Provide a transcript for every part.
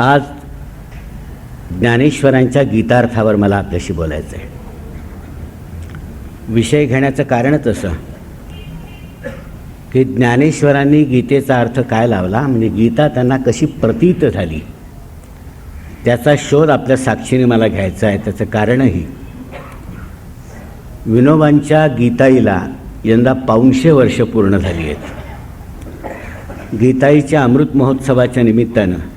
आज ज्ञानेश्वरांच्या गीतार्थावर मला आपल्याशी बोलायचं आहे. विषय घेण्याचं कारणच असं की ज्ञानेश्वरांनी गीतेचा अर्थ काय लावला, म्हणजे गीता त्यांना कशी प्रतीत झाली त्याचा शोध आपल्या साक्षीने मला घ्यायचा आहे. त्याचं कारणही विनोबांच्या गीताईला यंदा 500 वर्ष पूर्ण झाली आहेत. गीताईच्या अमृत महोत्सवाच्या निमित्तानं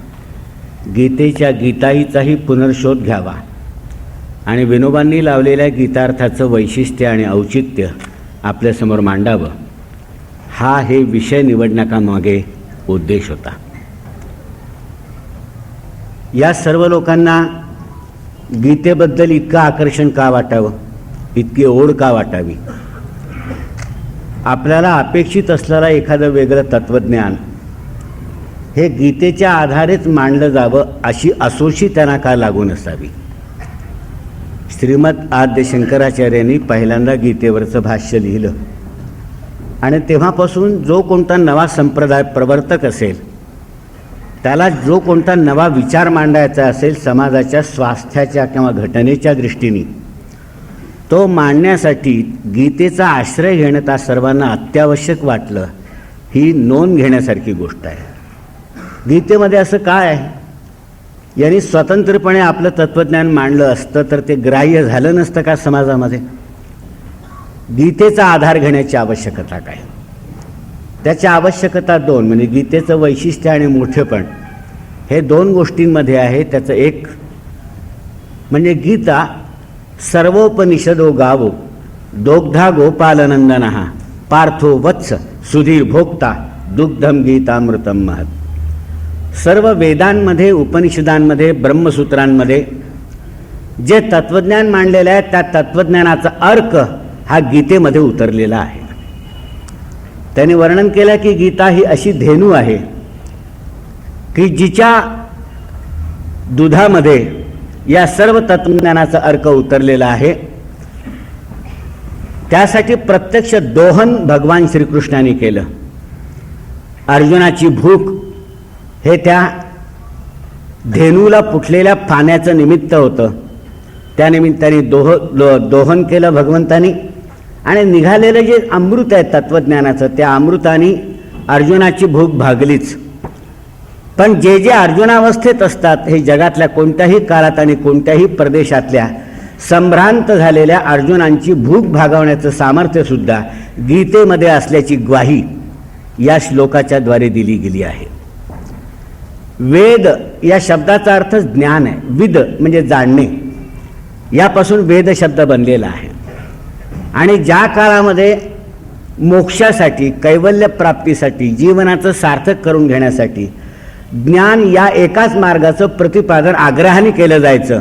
गीतेच्या गीताईचाही पुनर्शोध घ्यावा आणि विनोबांनी लावलेल्या गीतार्थाचं वैशिष्ट्य आणि औचित्य आपल्यासमोर मांडावं, हा हे विषय निवडण्यामागे उद्देश होता. या सर्व लोकांना गीतेबद्दल इतकं आकर्षण का वाटावं, इतकी ओढ का वाटावी? आपल्याला अपेक्षित असलेलं एखादं वेगळं तत्त्वज्ञान हे गीतेच्या आधारेच मांडलं जावं अशी असोशी त्यांना का लागून असावी? श्रीमद आद्य शंकराचार्यांनी पहिल्यांदा गीतेवरचं भाष्य लिहिलं आणि तेव्हापासून जो कोणता नवा संप्रदाय प्रवर्तक असेल, त्याला जो कोणता नवा विचार मांडायचा असेल समाजाच्या स्वास्थ्याच्या किंवा घटनेच्या दृष्टीने, तो मांडण्यासाठी गीतेचा आश्रय घेणं त्या सर्वांना अत्यावश्यक वाटलं. ही नोंद घेण्यासारखी गोष्ट आहे. गीतेमध्ये असं काय आहे? यांनी स्वतंत्रपणे आपलं तत्त्वज्ञान मांडलं असतं तर ते ग्राह्य झालं नसतं का समाजामध्ये? गीतेचा आधार घेण्याची आवश्यकता काय? त्याची आवश्यकता दोन, म्हणजे गीतेचं वैशिष्ट्य आणि मोठेपण हे दोन गोष्टींमध्ये आहे. त्याचं एक म्हणजे गीता सर्वोपनिषदो गावो दोग्धा गोपालनंदनः पार्थो वत्स सुधीर भोक्ता दुग्धम गीतामृतम महत्. सर्व वेदांमध्ये, उपनिषदांमध्ये, ब्रह्मसूत्रांमध्ये जे तत्त्वज्ञान मांडलेलं आहे त्या तत्त्वज्ञानाचा अर्क हा गीतेमध्ये उतरलेला आहे. त्यांनी वर्णन केलं की गीता ही अशी धेनू आहे की जिच्या दुधामध्ये या सर्व तत्त्वज्ञानाचा अर्क उतरलेला आहे. त्यासाठी प्रत्यक्ष दोहन भगवान श्रीकृष्णाने केलं. अर्जुनाची भूक हे त्या धेनूला फुटलेल्या पाण्याचं निमित्त होतं. त्या निमित्ताने दोहन केलं भगवंतानी आणि निघालेलं जे अमृत आहे तत्त्वज्ञानाचं, त्या अमृताने अर्जुनाची भूक भागलीच. पण जे जे अर्जुनावस्थेत असतात हे जगातल्या कोणत्याही काळात आणि कोणत्याही प्रदेशातल्या संभ्रांत झालेल्या अर्जुनांची भूक भागवण्याचं सामर्थ्यसुद्धा गीतेमध्ये असल्याची ग्वाही या श्लोकाच्या द्वारे दिली गेली आहे. वेद या शब्दाचा अर्थ ज्ञान आहे. विद म्हणजे जाणणे, यापासून वेद शब्द बनलेला आहे. आणि ज्या काळामध्ये मोक्षासाठी, कैवल्य प्राप्तीसाठी, जीवनाचं सार्थक करून घेण्यासाठी ज्ञान या एकाच मार्गाचं प्रतिपादन आग्रहाने केलं जायचं,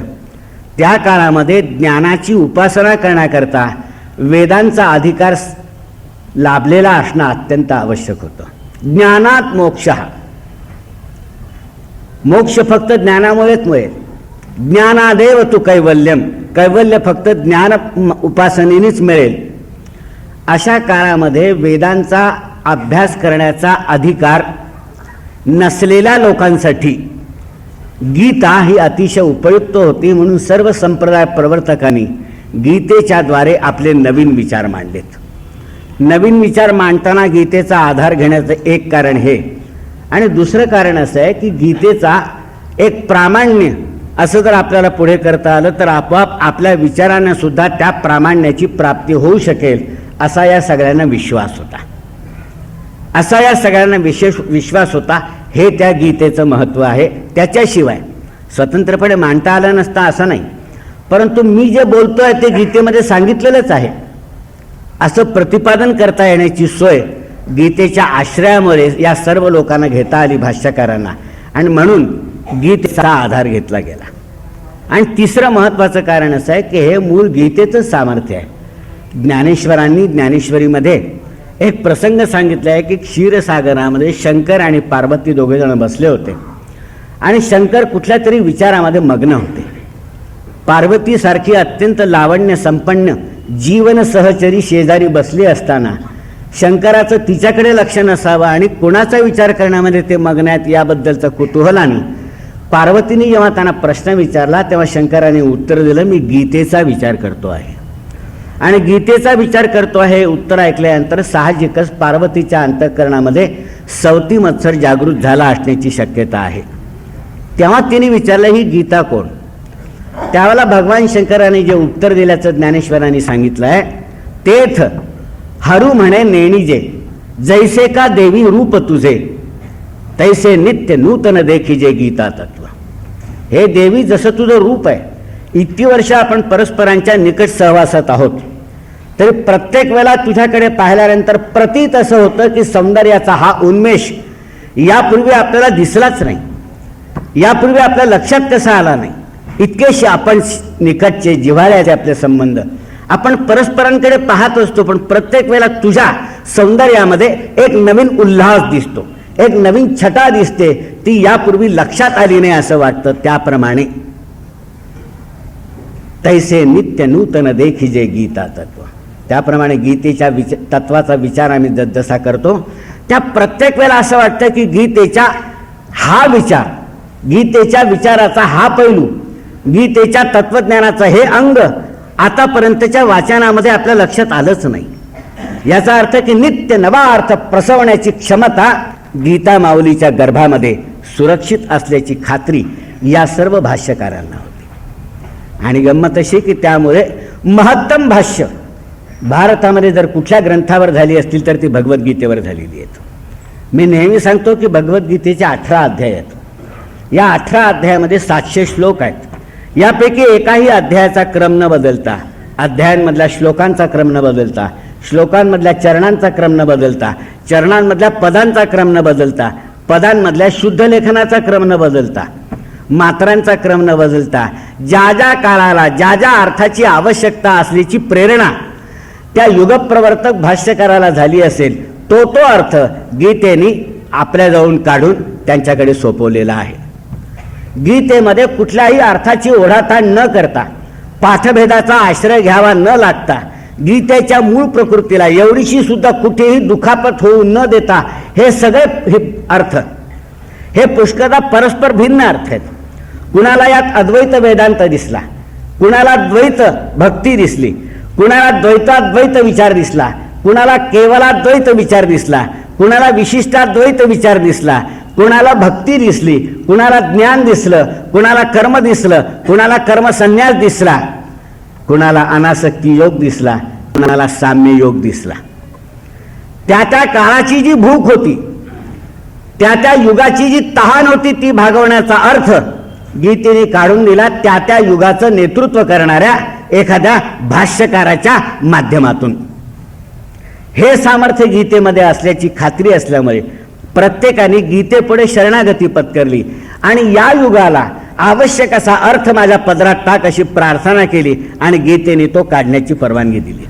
त्या काळामध्ये ज्ञानाची उपासना करण्याकरता वेदांचा अधिकार लाभलेला असणं अत्यंत आवश्यक होतं. ज्ञानात मोक्ष, मोक्ष फक्त ज्ञानामुळेच मिळेल. ज्ञानादेव तू कैवल्यम, कैवल्य फक्त ज्ञान उपासनेनेच मिळेल. अशा काळामध्ये वेदांचा अभ्यास करण्याचा अधिकार नसलेल्या लोकांसाठी गीता ही अतिशय उपयुक्त होती. म्हणून सर्व संप्रदाय प्रवर्तकांनी गीतेच्या द्वारे आपले नवीन विचार मांडलेत. नवीन विचार मांडताना गीतेचा आधार घेण्याचं एक कारण हे, आणि दुसरं कारण असं आहे की गीतेचा एक प्रामाण्य असं जर आपल्याला पुढे करता आलं तर आपोआप आपल्या विचारांना सुद्धा त्या प्रामाण्याची प्राप्ती होऊ शकेल असा या सगळ्यांना विश्वास होता. असा या सगळ्यांना विशेष विश्वास होता. हे त्या गीतेचं महत्त्व आहे. त्याच्याशिवाय स्वतंत्रपणे मांडता आलं नसतं असं नाही, परंतु मी जे बोलतोय ते गीतेमध्ये सांगितलेलंच आहे असं प्रतिपादन करता येण्याची सोय गीतेच्या आश्रयामुळे या सर्व लोकांना घेता आली, भाष्यकारांना, आणि म्हणून गीतेचा आधार घेतला गेला. आणि तिसरं महत्त्वाचं कारण असं आहे की हे मूळ गीतेचं सामर्थ्य आहे. ज्ञानेश्वरांनी ज्ञानेश्वरीमध्ये एक प्रसंग सांगितला आहे की क्षीरसागरामध्ये शंकर आणि पार्वती दोघेजण बसले होते आणि शंकर कुठल्या तरी विचारामध्ये मग्न होते. पार्वतीसारखी अत्यंत लावण्य संपन्न जीवन सहचरी शेजारी बसली असताना शंकराचं तिच्याकडे लक्ष नसावं आणि कोणाचा विचार करण्यामध्ये ते मग्न आहेत याबद्दलचं कुतूहलाने पार्वतीने जेव्हा त्यांना प्रश्न विचारला तेव्हा शंकराने उत्तर दिलं, मी गीतेचा विचार करतो आहे. आणि गीतेचा विचार करतो आहे उत्तर ऐकल्यानंतर साहजिकच पार्वतीच्या अंतःकरणामध्ये सवती मत्सर जागृत झाला असण्याची शक्यता आहे. तेव्हा तिने विचारलं, ही गीता कोण? त्यावेळेला भगवान शंकराने जे उत्तर दिल्याचं ज्ञानेश्वरांनी सांगितलं आहे, तेथ हरू म्हणे नेणीजे, जैसे का देवी रूप तुझे, तैसे नित्य नूतन देखीजे गीता तत्व. हे देवी, जसं तुझं रूप आहे, इतकी वर्ष आपण परस्परांच्या निकट सहवासात आहोत, तरी प्रत्येक वेळेला तुझ्याकडे पाहिल्यानंतर प्रतीत असं होतं की सौंदर्याचा हा उन्मेष यापूर्वी आपल्याला दिसलाच नाही, यापूर्वी आपल्या लक्षात कसा आला नाही. इतकेशी आपण निकटचे जिव्हाळ्याचे आपले संबंध, आपण परस्परांकडे पाहत असतो, पण प्रत्येक वेळेला तुझ्या सौंदर्यामध्ये एक नवीन उल्हास दिसतो, एक नवीन छटा दिसते, ती यापूर्वी लक्षात आली नाही असं वाटतं. त्याप्रमाणे तैसे नित्य नूतन देखीजे गीता तत्व, त्याप्रमाणे गीतेच्या तत्वाचा विचार आम्ही जसा करतो, त्या प्रत्येक वेळेला असं वाटतं की गीतेच्या हा विचार, गीतेच्या विचाराचा हा पैलू, गीतेच्या तत्वज्ञानाचं हे अंग आतापर्यंतच्या वाचनामध्ये आपल्या लक्षात आलंच नाही. याचा अर्थ की नित्य नवा अर्थ प्रसवण्याची क्षमता गीता माऊलीच्या गर्भामध्ये सुरक्षित असल्याची खात्री या सर्व भाष्यकारांना होती. आणि गंमत अशी की त्यामुळे महत्तम भाष्य भारतामध्ये जर कुठल्या ग्रंथावर झाली असतील तर ती भगवद्गीतेवर झालेली आहेत. मी नेहमी सांगतो की भगवद्गीतेचे 18 अध्याय आहेत. या 18 अध्यायामध्ये 700 श्लोक आहेत. यापैकी एकाही अध्यायाचा क्रम न बदलता, अध्यायांमधल्या श्लोकांचा क्रम न बदलता, श्लोकांमधल्या चरणांचा क्रम न बदलता, चरणांमधल्या पदांचा क्रम न बदलता, पदांमधल्या शुद्ध लेखनाचा क्रम न बदलता, मात्रांचा क्रम न बदलता, ज्या ज्या काळाला ज्या ज्या अर्थाची आवश्यकता असल्याची प्रेरणा त्या युगप्रवर्तक भाष्यकाराला झाली असेल, तो तो अर्थ गीतेने आपल्याजवळून काढून त्यांच्याकडे सोपवलेला आहे. गीतेमध्ये कुठल्याही अर्थाची ओढाताण न करता, पाठभेदाचा आश्रय घ्यावा न लागता, गीतेच्या मूळ प्रकृतीला एवढीशी सुद्धा कुठेही दुखापत होऊ न देता हे सगळे हे अर्थ, हे पुष्कळदा परस्पर भिन्न अर्थ आहेत. कुणाला यात अद्वैत वेदांत दिसला, कुणाला द्वैत भक्ती दिसली, कुणाला द्वैताद्वैत विचार दिसला, कुणाला केवलाद्वैत विचार दिसला, कुणाला विशिष्टाद्वैत विचार दिसला, कुणाला भक्ती दिसली, कुणाला ज्ञान दिसलं, कुणाला कर्म दिसलं, कुणाला कर्मसन्यास दिसला, कुणाला अनासक्ती योग दिसला, कुणाला साम्य योग दिसला. त्या त्या काळाची जी भूक होती, त्या त्या युगाची जी तहान होती, ती भागवण्याचा अर्थ गीतेने काढून दिला त्या त्या युगाचं नेतृत्व करणाऱ्या एखाद्या भाष्यकाराच्या माध्यमातून. हे सामर्थ्य गीतेमध्ये असल्याची खात्री असल्यामुळे प्रत्येकाने गीतेपुढे शरणागती पत्करली आणि या युगाला आवश्यक असा अर्थ माझ्या पदरात टाक अशी प्रार्थना केली आणि गीतेने तो काढण्याची परवानगी दिली.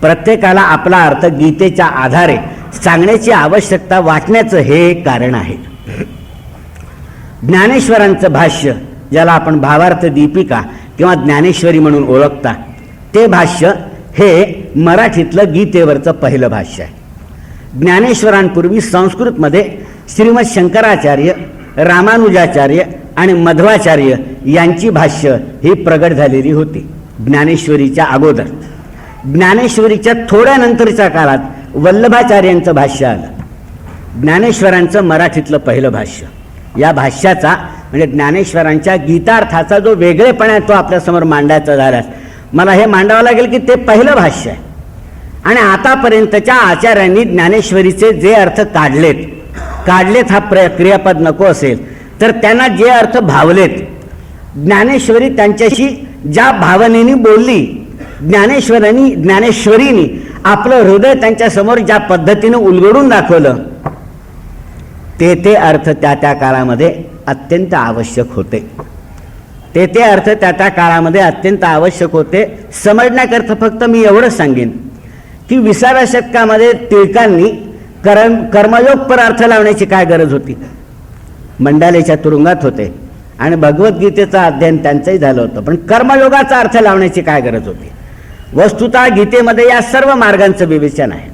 प्रत्येकाला आपला अर्थ गीतेच्या आधारे सांगण्याची आवश्यकता वाटण्याचं हे एक कारण आहे. ज्ञानेश्वरांचं भाष्य, ज्याला आपण भावार्थ दीपिका किंवा ज्ञानेश्वरी म्हणून ओळखता, ते भाष्य हे मराठीतलं गीतेवरचं पहिलं भाष्य आहे. ज्ञानेश्वरांपूर्वी संस्कृतमध्ये श्रीमद शंकराचार्य, रामानुजाचार्य आणि मध्वाचार्य यांची भाष्य ही प्रगट झालेली होती ज्ञानेश्वरीच्या अगोदर. ज्ञानेश्वरीच्या थोड्या नंतरच्या काळात वल्लभाचार्यांचं भाष्य आलं. ज्ञानेश्वरांचं मराठीतलं पहिलं भाष्य. या भाष्याचा म्हणजे ज्ञानेश्वरांच्या गीतार्थाचा जो वेगळेपणा आहे तो आपल्यासमोर मांडायचा झाल्यास मला हे मांडावं लागेल की ते पहिलं भाष्य आहे. आणि आतापर्यंतच्या आचार्यांनी ज्ञानेश्वरीचे जे अर्थ काढलेत हा क्रियापद नको असेल तर त्यांना जे अर्थ भावलेत, ज्ञानेश्वरी त्यांच्याशी ज्या भावनेनी बोलली, ज्ञानेश्वरीनी आपलं हृदय त्यांच्यासमोर ज्या पद्धतीने उलगडून दाखवलं, ते अर्थ त्या त्या काळामध्ये अत्यंत आवश्यक होते. ते अर्थ त्या त्या काळामध्ये अत्यंत आवश्यक होते. समजण्याकरता फक्त मी एवढंच सांगेन की 20व्या शतकामध्ये टिळकांनी कर्मयोग पर अर्थ लावण्याची काय गरज होती? मंडालेच्या तुरुंगात होते आणि भगवद्गीतेचं अध्ययन त्यांचंही झालं होतं, पण कर्मयोगाचा अर्थ लावण्याची काय गरज होती? वस्तुतः गीतेमध्ये या सर्व मार्गांचं विवेचन आहे.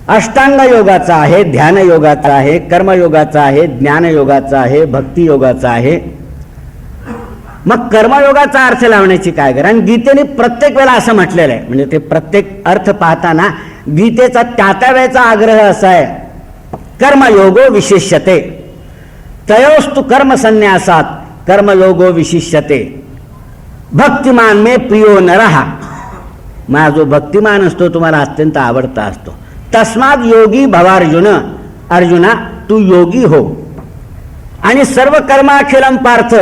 अष्टांग योगाचा आहे, ध्यान योगाचा आहे, कर्मयोगाचा आहे, ज्ञानयोगाचा आहे, भक्ती योगाचा आहे. मग कर्मयोगाचा अर्थ लावण्याची काय गरज? आणि गीतेने प्रत्येक वेळेला असं म्हटलेलं आहे, म्हणजे ते प्रत्येक अर्थ पाहताना गीतेचा त्या वेळेचा आग्रह असा आहे, कर्मयोगो विशिष्यते तयोस्तु कर्म संन्यासात कर्मयोगो विशिष्यते भक्तिमान मे प्रियो नरहा. माझा जो भक्तिमान असतो तुम्हाला अत्यंत आवडता असतो. तस्माद योगी भवार्जुन, अर्जुना तू योगी हो. आणि सर्व कर्म अखिलम पार्थ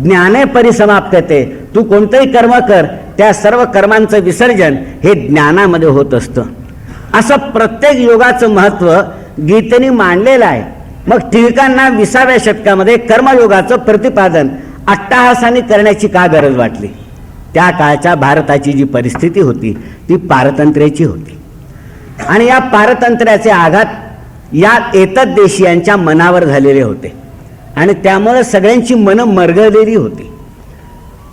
ज्ञाने परिसमाप्यते. तू कोणतंही कर्म कर, त्या सर्व कर्मांचं विसर्जन हे ज्ञानामध्ये होत असतं. असं प्रत्येक योगाचं महत्त्व गीतेने मांडलेलं आहे. मग टिळकांना 20व्या शतकामध्ये कर्मयोगाचं प्रतिपादन अट्टहासाने करण्याची का गरज वाटली? त्या काळच्या भारताची जी परिस्थिती होती ती पारतंत्र्याची होती. आणि या पारतंत्र्याचे आघात या एतद्देशीयांच्या मनावर झालेले होते आणि त्यामुळे सगळ्यांची मनं मरगळलेली होती.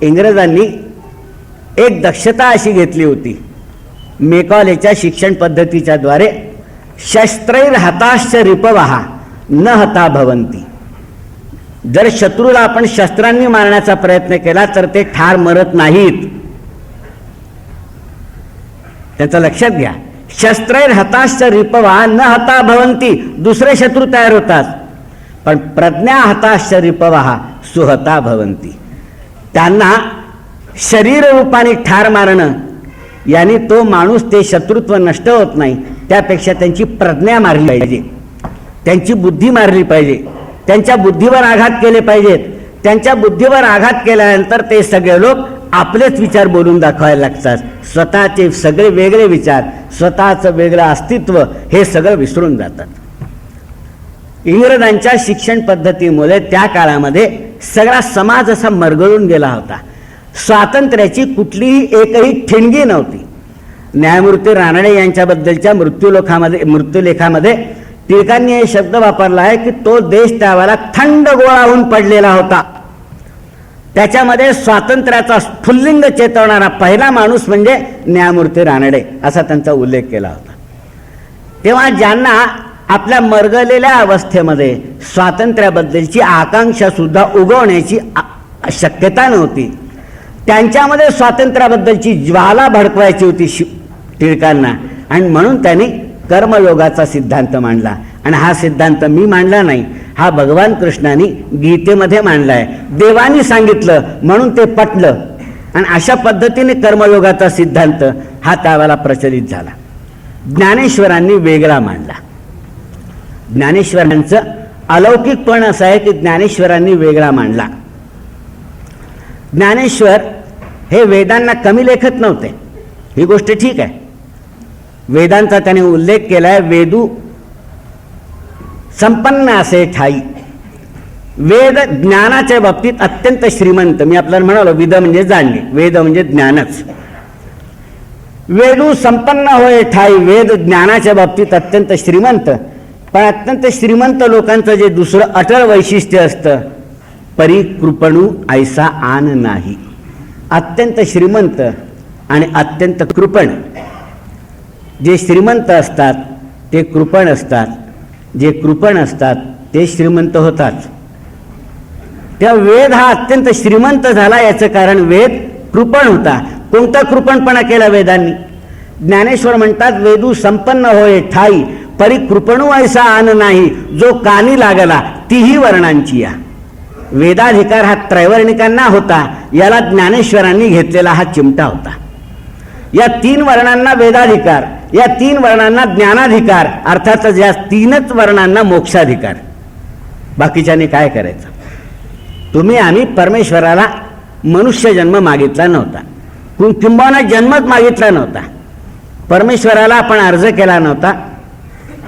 इंग्रजांनी एक दक्षता अशी घेतली होती, मेकॉलेच्या शिक्षण पद्धतीच्या द्वारे शस्त्रैर हताश्च रिपवहा न हता भवंती. जर शत्रूला आपण शस्त्रांनी मारण्याचा प्रयत्न केला तर ते ठार मरत नाहीत. त्याचं लक्षात घ्या. शस्त्रैर हताश्च रिपवा न हता भवंती. दुसरे शत्रू तयार होतात, पण प्रज्ञा हताश्च रिपवा सुहता भवंती. त्यांना शरीर रूपाने ठार मारणं यानी तो माणूस, ते शत्रुत्व नष्ट होत नाही. त्यापेक्षा त्यांची प्रज्ञा मारली पाहिजे, त्यांची बुद्धी मारली पाहिजे, त्यांच्या बुद्धीवर आघात केले पाहिजेत. त्यांच्या बुद्धीवर आघात केल्यानंतर ते सगळे लोक आपलेच विचार बोलून दाखवायला लागतात. स्वतःचे सगळे वेगळे विचार, स्वतःचं वेगळं अस्तित्व हे सगळं विसरून जातात. इंग्रजांच्या शिक्षण पद्धतीमुळे त्या काळामध्ये सगळा समाज असा मरगळून गेला होता. स्वातंत्र्याची कुठलीही एकही ठिणगी नव्हती. न्यायमूर्ती रानडे यांच्याबद्दलच्या मृत्यूलेखामध्ये टिळकांनी हे शब्द वापरला आहे की तो देश त्यावेळेला थंड गोळाहून पडलेला होता. त्याच्यामध्ये स्वातंत्र्याचा स्फुल्लिंग चेतवणारा पहिला माणूस म्हणजे न्यायमूर्ती रानडे असा त्यांचा उल्लेख केला होता. तेव्हा ज्यांना आपल्या मरगळलेल्या अवस्थेमध्ये स्वातंत्र्याबद्दलची आकांक्षा सुद्धा उगवण्याची शक्यता नव्हती, त्यांच्यामध्ये स्वातंत्र्याबद्दलची ज्वाला भडकवायची होती टिळकांना. आणि म्हणून त्यांनी कर्मयोगाचा सिद्धांत मांडला. आणि हा सिद्धांत मी मांडला नाही, हा भगवान कृष्णाने गीतेमध्ये मांडला आहे. देवानी सांगितलं म्हणून ते पटलं आणि अशा पद्धतीने कर्मयोगाचा सिद्धांत हा त्यावेळेला प्रचलित झाला. ज्ञानेश्वरांनी वेगळा मांडला. ज्ञानेश्वरांचं अलौकिकपण असं आहे की ज्ञानेश्वरांनी वेगळा मांडला. ज्ञानेश्वर हे वेदांना कमी लेखत नव्हते, ही गोष्ट ठीक आहे. वेदांचा त्याने उल्लेख केला आहे, वेदू संपन्न असे ठाई. वेद ज्ञानाच्या बाबतीत अत्यंत श्रीमंत. मी आपल्याला म्हणालो विद म्हणजे जाणणे, वेद म्हणजे ज्ञानच. वेदू संपन्न होय ठाई. वेद ज्ञानाच्या बाबतीत अत्यंत श्रीमंत. पण अत्यंत श्रीमंत लोकांचं जे दुसरं अटळ वैशिष्ट्य असतं, परिकृपणू ऐसा आन नाही. अत्यंत श्रीमंत आणि अत्यंत कृपण. जे श्रीमंत असतात ते कृपण असतात, जे कृपण असतात ते श्रीमंत होतात. त्या वेद हा अत्यंत श्रीमंत झाला याचं कारण वेद कृपण होता. कोणता कृपणपणा केला वेदांनी? ज्ञानेश्वर म्हणतात वेदू संपन्न होय ठाई परिकृपणू ऐसा आन नाही. जो कानी लागला तीही वर्णांची या. वेदाधिकार हा त्रैवर्णिकांना होता, याला ज्ञानेश्वरांनी घेतलेला हा चिमटा होता. या 3 वर्णांना वेदाधिकार, या 3 वर्णांना ज्ञानाधिकार, अर्थातच या 3च वर्णांना मोक्षाधिकार. बाकीच्याने काय करायचं? तुम्ही आम्ही परमेश्वराला मनुष्य जन्म मागितला नव्हता, किंबहुना जन्मच मागितला नव्हता. परमेश्वराला आपण अर्ज केला नव्हता,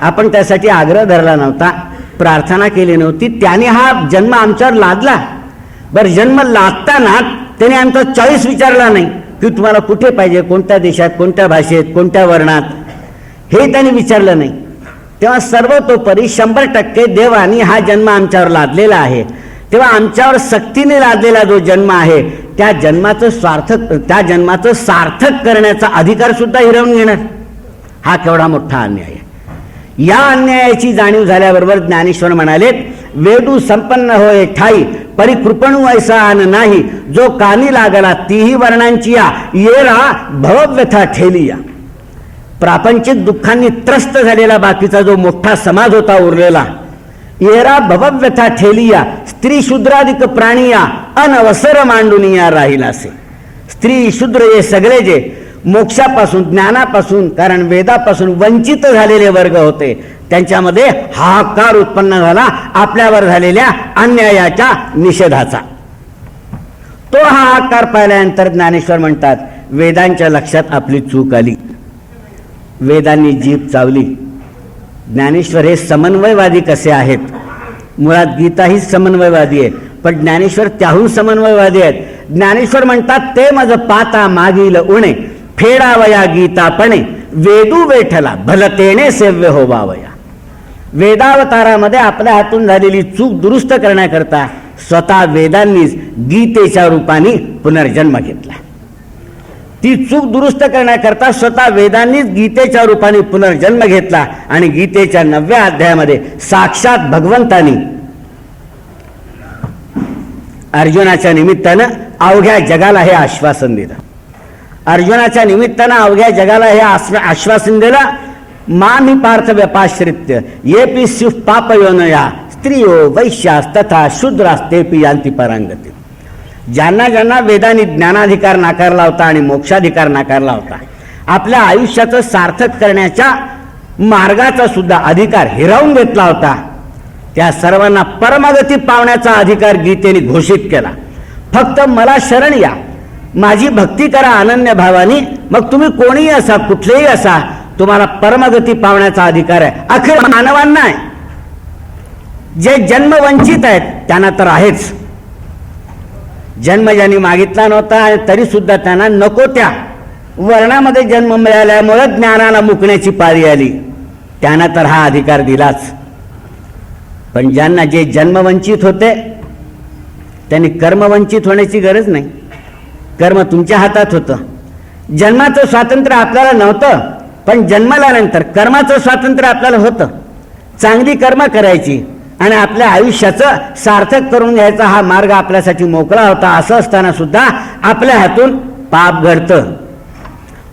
आपण त्यासाठी आग्रह धरला नव्हता, प्रार्थना केली नव्हती. त्याने हा जन्म आमच्यावर लादला. बरं, जन्म लादताना त्याने आमचा चॉईस विचारला नाही की तुम्हाला कुठे पाहिजे, कोणत्या देशात, कोणत्या भाषेत, कोणत्या वर्णात, हे त्यांनी विचारलं नाही. तेव्हा सर्वतोपरी 100% देवानी हा जन्म आमच्यावर लादलेला आहे. तेव्हा आमच्यावर सक्तीने लादलेला जो जन्म आहे त्या जन्माचं सार्थक करण्याचा अधिकार सुद्धा हिरावून घेणार. हा केवढा मोठा अन्याय आहे. या अन्यायाची जाणीव झाल्याबरोबर ज्ञानेश्वर म्हणाले, वेदू संपन्न होय ठाई परिकृपणू ऐसा आन नाही, जो कानी लागला तीही वर्णांची या येरा भवव्यथा ठेलिया. प्रापंचिक दुःखांनी त्रस्त झालेला बाकीचा जो मोठा समाज होता उरलेला, येरा भवव्यथा ठेलिया स्त्री शूद्राधिक प्राणिया अनवसर मांडुनिया राहिलासे. स्त्री शूद्र हे सगळे जे मोक्षापासून ज्ञानापासून कारण वेदापासून वंचित झालेले वर्ग होते, त्यांच्यामध्ये हाहाकार उत्पन्न झाला आपल्यावर झालेल्या अन्यायाच्या निषेधाचा. तो हाहाकार पाहिल्यानंतर ज्ञानेश्वर म्हणतात, वेदांच्या लक्षात आपली चूक आली, वेदांनी जीभ चावली. ज्ञानेश्वर हे समन्वयवादी कसे आहेत? मुळात गीता ही समन्वयवादी आहे, पण ज्ञानेश्वर त्याहून समन्वयवादी आहेत. ज्ञानेश्वर म्हणतात, ते मज पाता मागील उणे फेडावया गीतापणे वेदू वेठला भलतेने सेव्य होवावया. वेदावतारामध्ये आपल्या हातून झालेली चूक दुरुस्त करण्याकरता स्वतः वेदांनीच गीतेच्या रूपाने पुनर्जन्म घेतला. ती चूक दुरुस्त करण्याकरता स्वतः वेदांनीच गीतेच्या रूपाने पुनर्जन्म घेतला आणि गीतेच्या 9व्या अध्यायामध्ये साक्षात भगवंतानी अर्जुनाच्या निमित्तानं अवघ्या जगाला हे आश्वासन दिलं. अर्जुनाच्या निमित्तानं अवघ्या जगाला हे आश्वासन दिलं, मामी पार्थ व्यपाश्रित्य येपी स्युः पापयोनया स्त्रियो वैश्यास तथा शूद्रास्तेपि यांती परांगती. ज्यांना ज्यांना वेदांनी ज्ञानाधिकार नाकारला होता आणि मोक्षाधिकार नाकारला होता, आपल्या आयुष्याचं सार्थक करण्याच्या मार्गाचा सुद्धा अधिकार हिरावून घेतला होता, त्या सर्वांना परमगती पावण्याचा अधिकार गीतेने घोषित केला. फक्त मला शरण या, माझी भक्ती करा अनन्य भावानी, मग तुम्ही कोणीही असा कुठलेही असा, तुम्हाला परमगती पावण्याचा अधिकार आहे. अखेर मानवांना आहे. जे जन्मवंचित आहेत त्यांना तर आहेच. जन्म ज्यांनी मागितला नव्हता तरी सुद्धा त्यांना नको त्या वर्णामध्ये जन्म मिळाल्यामुळे ज्ञानाला मुकण्याची पारी आली, त्यांना तर हा अधिकार दिलाच. पण ज्यांना जे जन्मवंचित होते त्यांनी कर्मवंचित होण्याची गरज नाही. कर्म तुमच्या हातात होतं. जन्माचं स्वातंत्र्य आपल्याला नव्हतं, पण जन्मल्यानंतर कर्माचं स्वातंत्र्य आपल्याला होतं. चांगली कर्म करायची आणि आपल्या आयुष्याचं सार्थक करून घ्यायचा हा मार्ग आपल्यासाठी मोकळा होता. असं असताना सुद्धा आपल्या हातून पाप घडतं,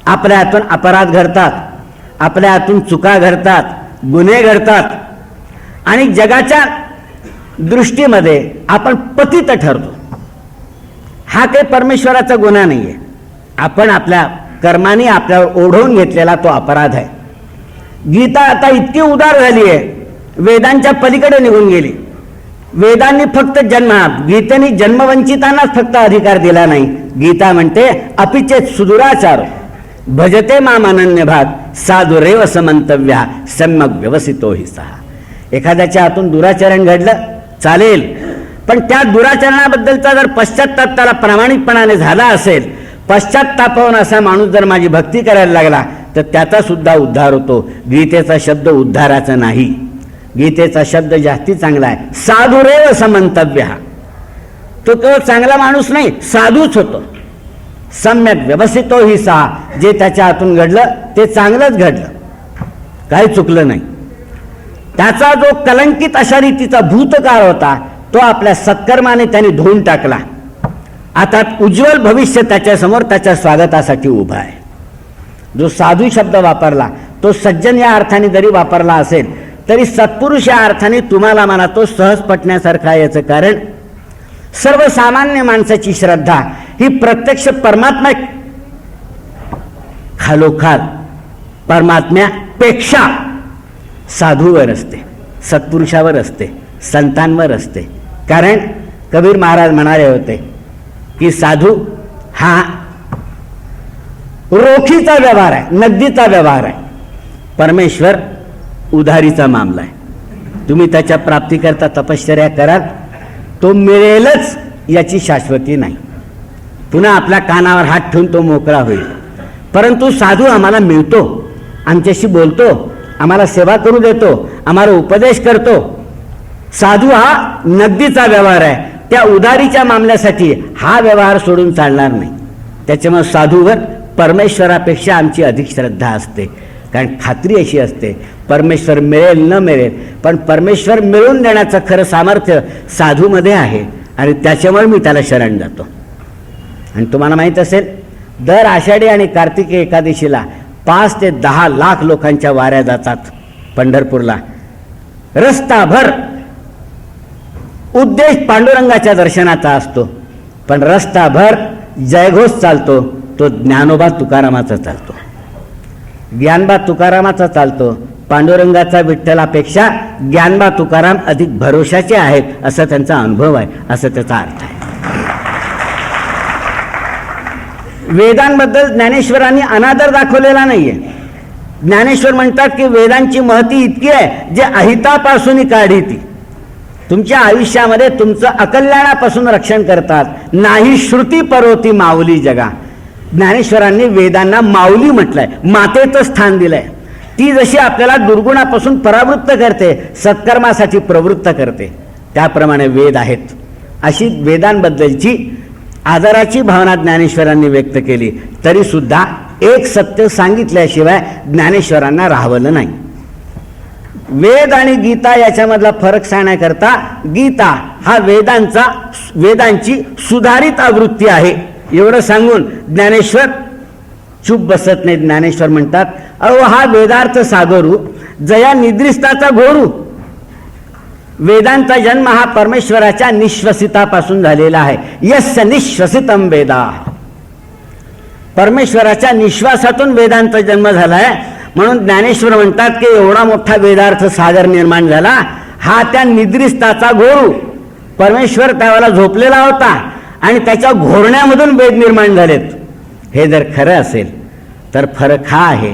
आपल्या हातून अपराध घडतात, आपल्या हातून चुका घडतात, गुन्हे घडतात आणि जगाच्या दृष्टीमध्ये आपण पतित ठरतो. हा काही परमेश्वराचा गुन्हा नाही आहे, आपण आपल्या कर्माने आपल्यावर ओढवून घेतलेला तो अपराध आहे. गीता आता इतकी उदार झाली आहे, वेदांच्या पलीकडे निघून गेली. वेदांनी फक्त गीतेने जन्मवंचितांनाच फक्त अधिकार दिला नाही. गीता म्हणते, अपिचेत सुदुराचार भजते माम अनन्य भाग साधुरेव समंतव्या सम्यक व्यवसितो हि सहा. एखाद्याच्या हातून दुराचरण घडलं चालेल, पण त्या दुराचरणाबद्दलचा जर पश्चात्ताप त्याला प्रामाणिकपणाने झाला असेल, पश्चात्तापावून असा माणूस जर माझी भक्ती करायला लागला तर त्याचा सुद्धा उद्धार होतो. गीतेचा शब्द उद्धाराचा नाही, गीतेचा शब्द जास्ती चांगला आहे. साधुरेव समंतव्य. तो केवळ चांगला माणूस नाही, साधूच होतो. सम्यक व्यवसितो हि सहा. जे त्याच्या हातून घडलं ते चांगलंच घडलं, काही चुकलं नाही. त्याचा जो कलंकित अशा रीतीचा भूतकाळ होता तो आपल्या सत्कर्माने त्यांनी धुवून टाकला. आता उज्ज्वल भविष्य त्याच्यासमोर त्याच्या स्वागतासाठी उभा आहे. जो साधू शब्द वापरला तो सज्जन या अर्थाने जरी वापरला असेल तरी सत्पुरुष या अर्थाने तुम्हाला मला तो सहज पटण्यासारखा. याचं कारण सर्वसामान्य माणसाची श्रद्धा ही प्रत्यक्ष परमात्मा खालोखाल परमात्म्यापेक्षा साधूवर असते, सत्पुरुषावर असते, संतांवर असते. कारण कबीर महाराज म्हणाले होते की साधू हा रोखीचा व्यवहार आहे, नगदीचा व्यवहार आहे. परमेश्वर उधारीचा मामला आहे. तुम्ही त्याच्या प्राप्तीकरता तपश्चर्या कराल, तो मिळेलच याची शाश्वती नाही. पुन्हा आपल्या कानावर हात ठेवून तो मोकळा होईल. परंतु साधू आम्हाला मिळतो, आमच्याशी बोलतो, आम्हाला सेवा करू देतो, आम्हाला उपदेश करतो. साधू हा नगदीचा व्यवहार आहे. त्या उधारीच्या मामल्यासाठी हा व्यवहार सोडून चालणार नाही. त्याच्यामुळे साधूवर परमेश्वरापेक्षा आमची अधिक श्रद्धा असते. कारण खात्री अशी असते परमेश्वर मिळेल न मिळेल, पण परमेश्वर मिळवून देण्याचं खरं सामर्थ्य साधूमध्ये आहे आणि त्याच्यामुळे मी त्याला शरण जातो. आणि तुम्हाला माहीत असेल, दर आषाढी आणि कार्तिकी एकादशीला 5 ते 10 लाख लोकांच्या वाऱ्या जातात पंढरपूरला. रस्ताभर उद्देश पांडुरंगाच्या दर्शनाचा असतो, पण रस्ताभर जयघोष चालतो तो ज्ञानोबा तुकारामाचा चालतो, ज्ञानबा तुकारामाचा चालतो. पांडुरंगाचा विठ्ठलापेक्षा ज्ञानबा तुकाराम अधिक भरोशाचे आहेत असा त्यांचा अनुभव आहे, असं त्याचा अर्थ आहे. वेदांबद्दल ज्ञानेश्वरांनी अनादर दाखवलेला नाहीये. ज्ञानेश्वर म्हणतात की वेदांची महती इतकी आहे जे अहितापासून काढी ती तुमच्या आयुष्यामध्ये तुमचं अकल्याणापासून रक्षण करतात. नाही श्रुती परोती माऊली जगा. ज्ञानेश्वरांनी वेदांना माऊली म्हटलंय, मातेचं स्थान दिलंय. ती जशी आपल्याला दुर्गुणापासून परावृत्त करते, सत्कर्मासाठी प्रवृत्त करते, त्याप्रमाणे वेद आहेत. अशी वेदांबद्दलची आदराची भावना ज्ञानेश्वरांनी व्यक्त केली. तरी सुद्धा एक सत्य सांगितल्याशिवाय ज्ञानेश्वरांना राहवलं नाही. वेद आणि गीता याच्यामधला फरक सांगण्याकरता गीता हा वेदांची सुधारित आवृत्ती आहे एवढं सांगून ज्ञानेश्वर चूप बसत नाही. ज्ञानेश्वर म्हणतात, अहो हा वेदार्थ सागरू जया निद्रिस्ताचा घोरू. वेदांचा जन्म हा परमेश्वराच्या निश्वसितापासून झालेला आहे. यस्य निश्वसितम वेदा. परमेश्वराच्या निश्वासातून वेदांचा जन्म झालाय. म्हणून ज्ञानेश्वर म्हणतात की एवढा मोठा वेदार्थ सागर निर्माण झाला, हा त्या निद्रिस्ताचा घोरू. परमेश्वर त्यावेळेला झोपलेला होता आणि त्याच्या घोरण्यामधून वेद निर्माण झालेत. हे जर खरं असेल तर फरक हा आहे